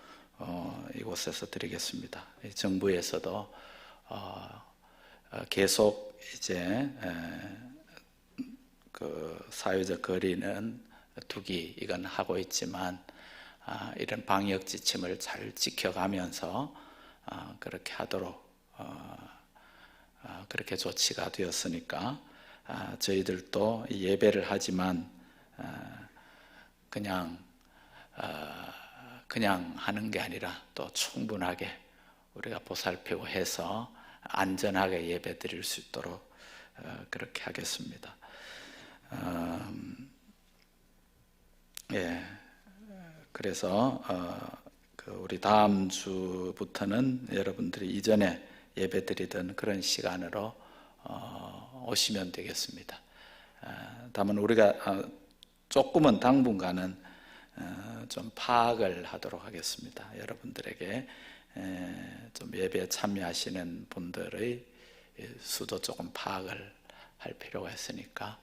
이곳에서 드리겠습니다. 정부에서도 계속 이제 그 사회적 거리는 두기 이건 하고 있지만 이런 방역 지침을 잘 지켜가면서 그렇게 하도록 그렇게 조치가 되었으니까 저희들도 예배를 하지만 그냥 하는 게 아니라 또 충분하게 우리가 보살피고 해서 안전하게 예배 드릴 수 있도록 그렇게 하겠습니다. 예, 그래서 우리 다음 주부터는 여러분들이 이전에 예배 드리던 그런 시간으로 오시면 되겠습니다. 다만 우리가 조금은 당분간은 좀 파악을 하도록 하겠습니다. 여러분들에게 좀 예배에 참여하시는 분들의 수도 조금 파악을 할 필요가 있으니까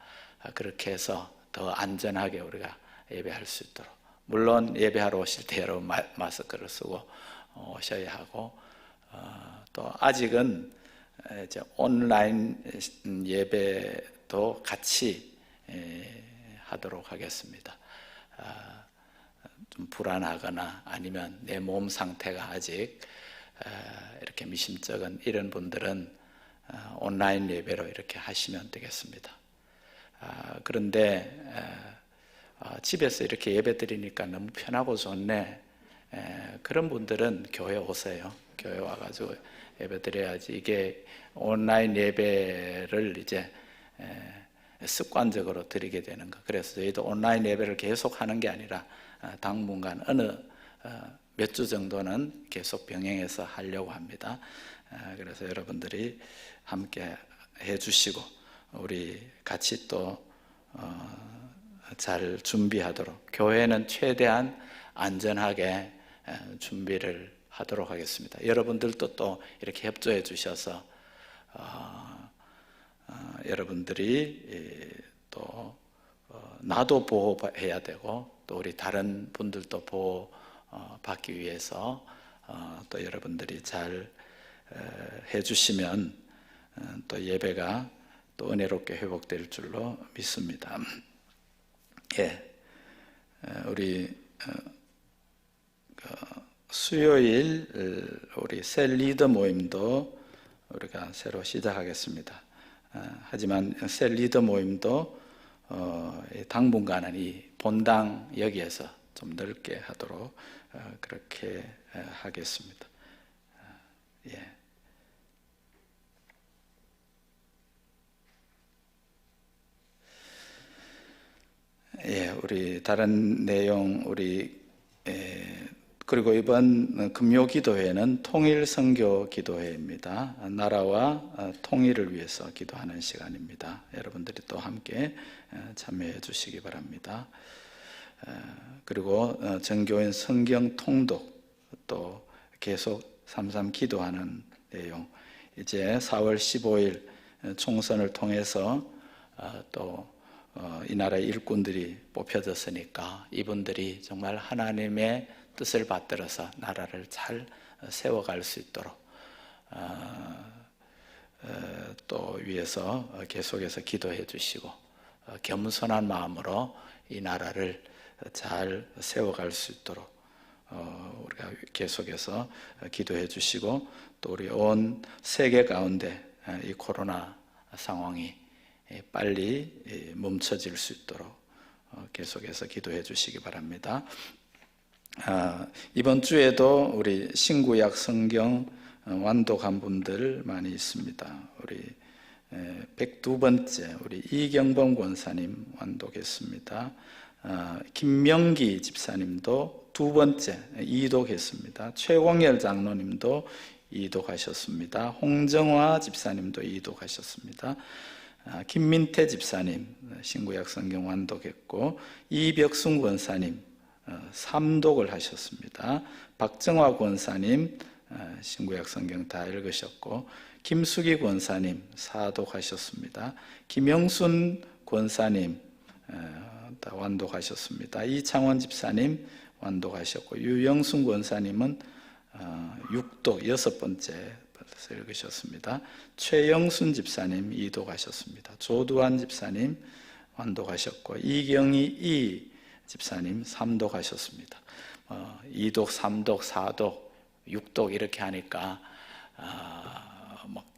그렇게 해서 더 안전하게 우리가 예배할 수 있도록, 물론 예배하러 오실 때 여러분 마스크를 쓰고 오셔야 하고 또 아직은 이제 온라인 예배도 같이 하도록 하겠습니다. 좀 불안하거나 아니면 내 몸 상태가 아직 이렇게 미심쩍은 이런 분들은 온라인 예배로 이렇게 하시면 되겠습니다. 그런데 집에서 이렇게 예배 드리니까 너무 편하고 좋네, 그런 분들은 교회 오세요. 교회 와가지고 예배 드려야지. 이게 온라인 예배를 이제 습관적으로 드리게 되는 거. 그래서 저희도 온라인 예배를 계속 하는 게 아니라 당분간 어느 몇 주 정도는 계속 병행해서 하려고 합니다. 그래서 여러분들이 함께 해주시고 우리 같이 또 잘 준비하도록, 교회는 최대한 안전하게 준비를 하도록 하겠습니다. 여러분들도 또 이렇게 협조해 주셔서 여러분들이 또 나도 보호해야 되고 또 우리 다른 분들도 보호받기 위해서 또 여러분들이 잘 해주시면 또 예배가 또 은혜롭게 회복될 줄로 믿습니다. 예, 우리 수요일 우리 새 리더 모임도 우리가 새로 시작하겠습니다. 하지만 새 리더 모임도 당분간은 이 본당 여기에서 좀 넓게 하도록 그렇게 하겠습니다. 예. 예, 우리 다른 내용 그리고 이번 금요 기도회는 통일 선교 기도회입니다. 나라와 통일을 위해서 기도하는 시간입니다. 여러분들이 또 함께 참여해 주시기 바랍니다. 그리고 전교인 성경 통독 또 계속 삼삼 기도하는 내용, 이제 4월 15일 총선을 통해서 또 이 나라의 일꾼들이 뽑혀졌으니까 이분들이 정말 하나님의 뜻을 받들어서 나라를 잘 세워갈 수 있도록 또 위해서 계속해서 기도해 주시고 겸손한 마음으로 이 나라를 잘 세워갈 수 있도록 우리가 계속해서 기도해 주시고, 또 우리 온 세계 가운데 이 코로나 상황이 빨리 멈춰질 수 있도록 계속해서 기도해 주시기 바랍니다. 이번 주에도 우리 신구약 성경 완독한 분들 많이 있습니다. 우리 102번째 우리 이경범 권사님 완독했습니다. 김명기 집사님도 2번째 이독했습니다. 최공열 장로님도 이독하셨습니다. 홍정화 집사님도 이독하셨습니다. 김민태 집사님 신구약 성경 완독했고, 이벽순 권사님 3독을 하셨습니다. 박정화 권사님 신구약 성경 다 읽으셨고, 김수기 권사님 4독 하셨습니다. 김영순 권사님 다 완독하셨습니다. 이창원 집사님 완독하셨고, 유영순 권사님은 6독 6번째 읽으셨습니다. 최영순 집사님 2독하셨습니다. 조두환 집사님 완독하셨고, 이경희 이 집사님 3독하셨습니다. 2독, 3독, 4독, 6독 이렇게 하니까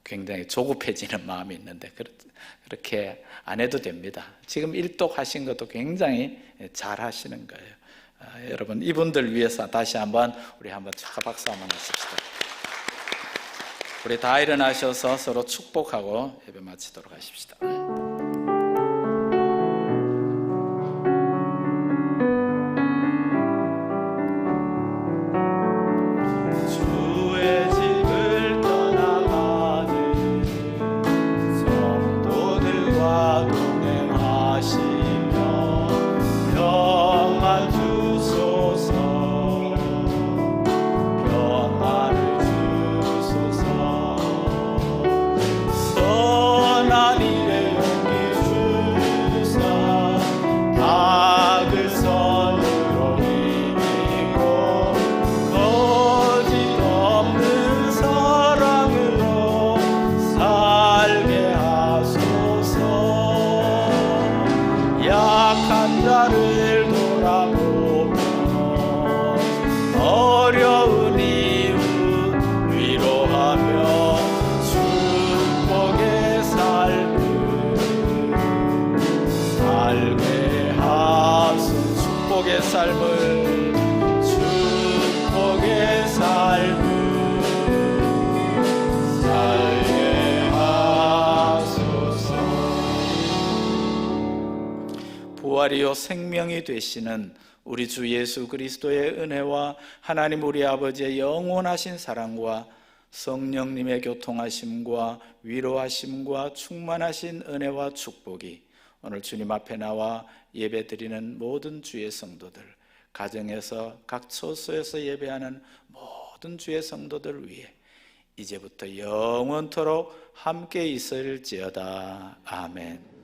굉장히 조급해지는 마음이 있는데 그렇게 안 해도 됩니다. 지금 1독 하신 것도 굉장히 잘 하시는 거예요. 여러분, 이분들 위해서 다시 한번 우리 한번 박수 한번 하십시다. 우리 다 일어나셔서 서로 축복하고 예배 마치도록 하십시다. 어려운 이웃 위로하며 축복의 삶을 살게 하소서. 축복의 삶을, 축복의 삶을 살게 하소서. 부활이요 생명이 되시는 우리 주 예수 그리스도의 은혜와 하나님 우리 아버지의 영원하신 사랑과 성령님의 교통하심과 위로하심과 충만하신 은혜와 축복이 오늘 주님 앞에 나와 예배드리는 모든 주의 성도들, 가정에서 각 처소에서 예배하는 모든 주의 성도들 위해 이제부터 영원토록 함께 있을지어다. 아멘.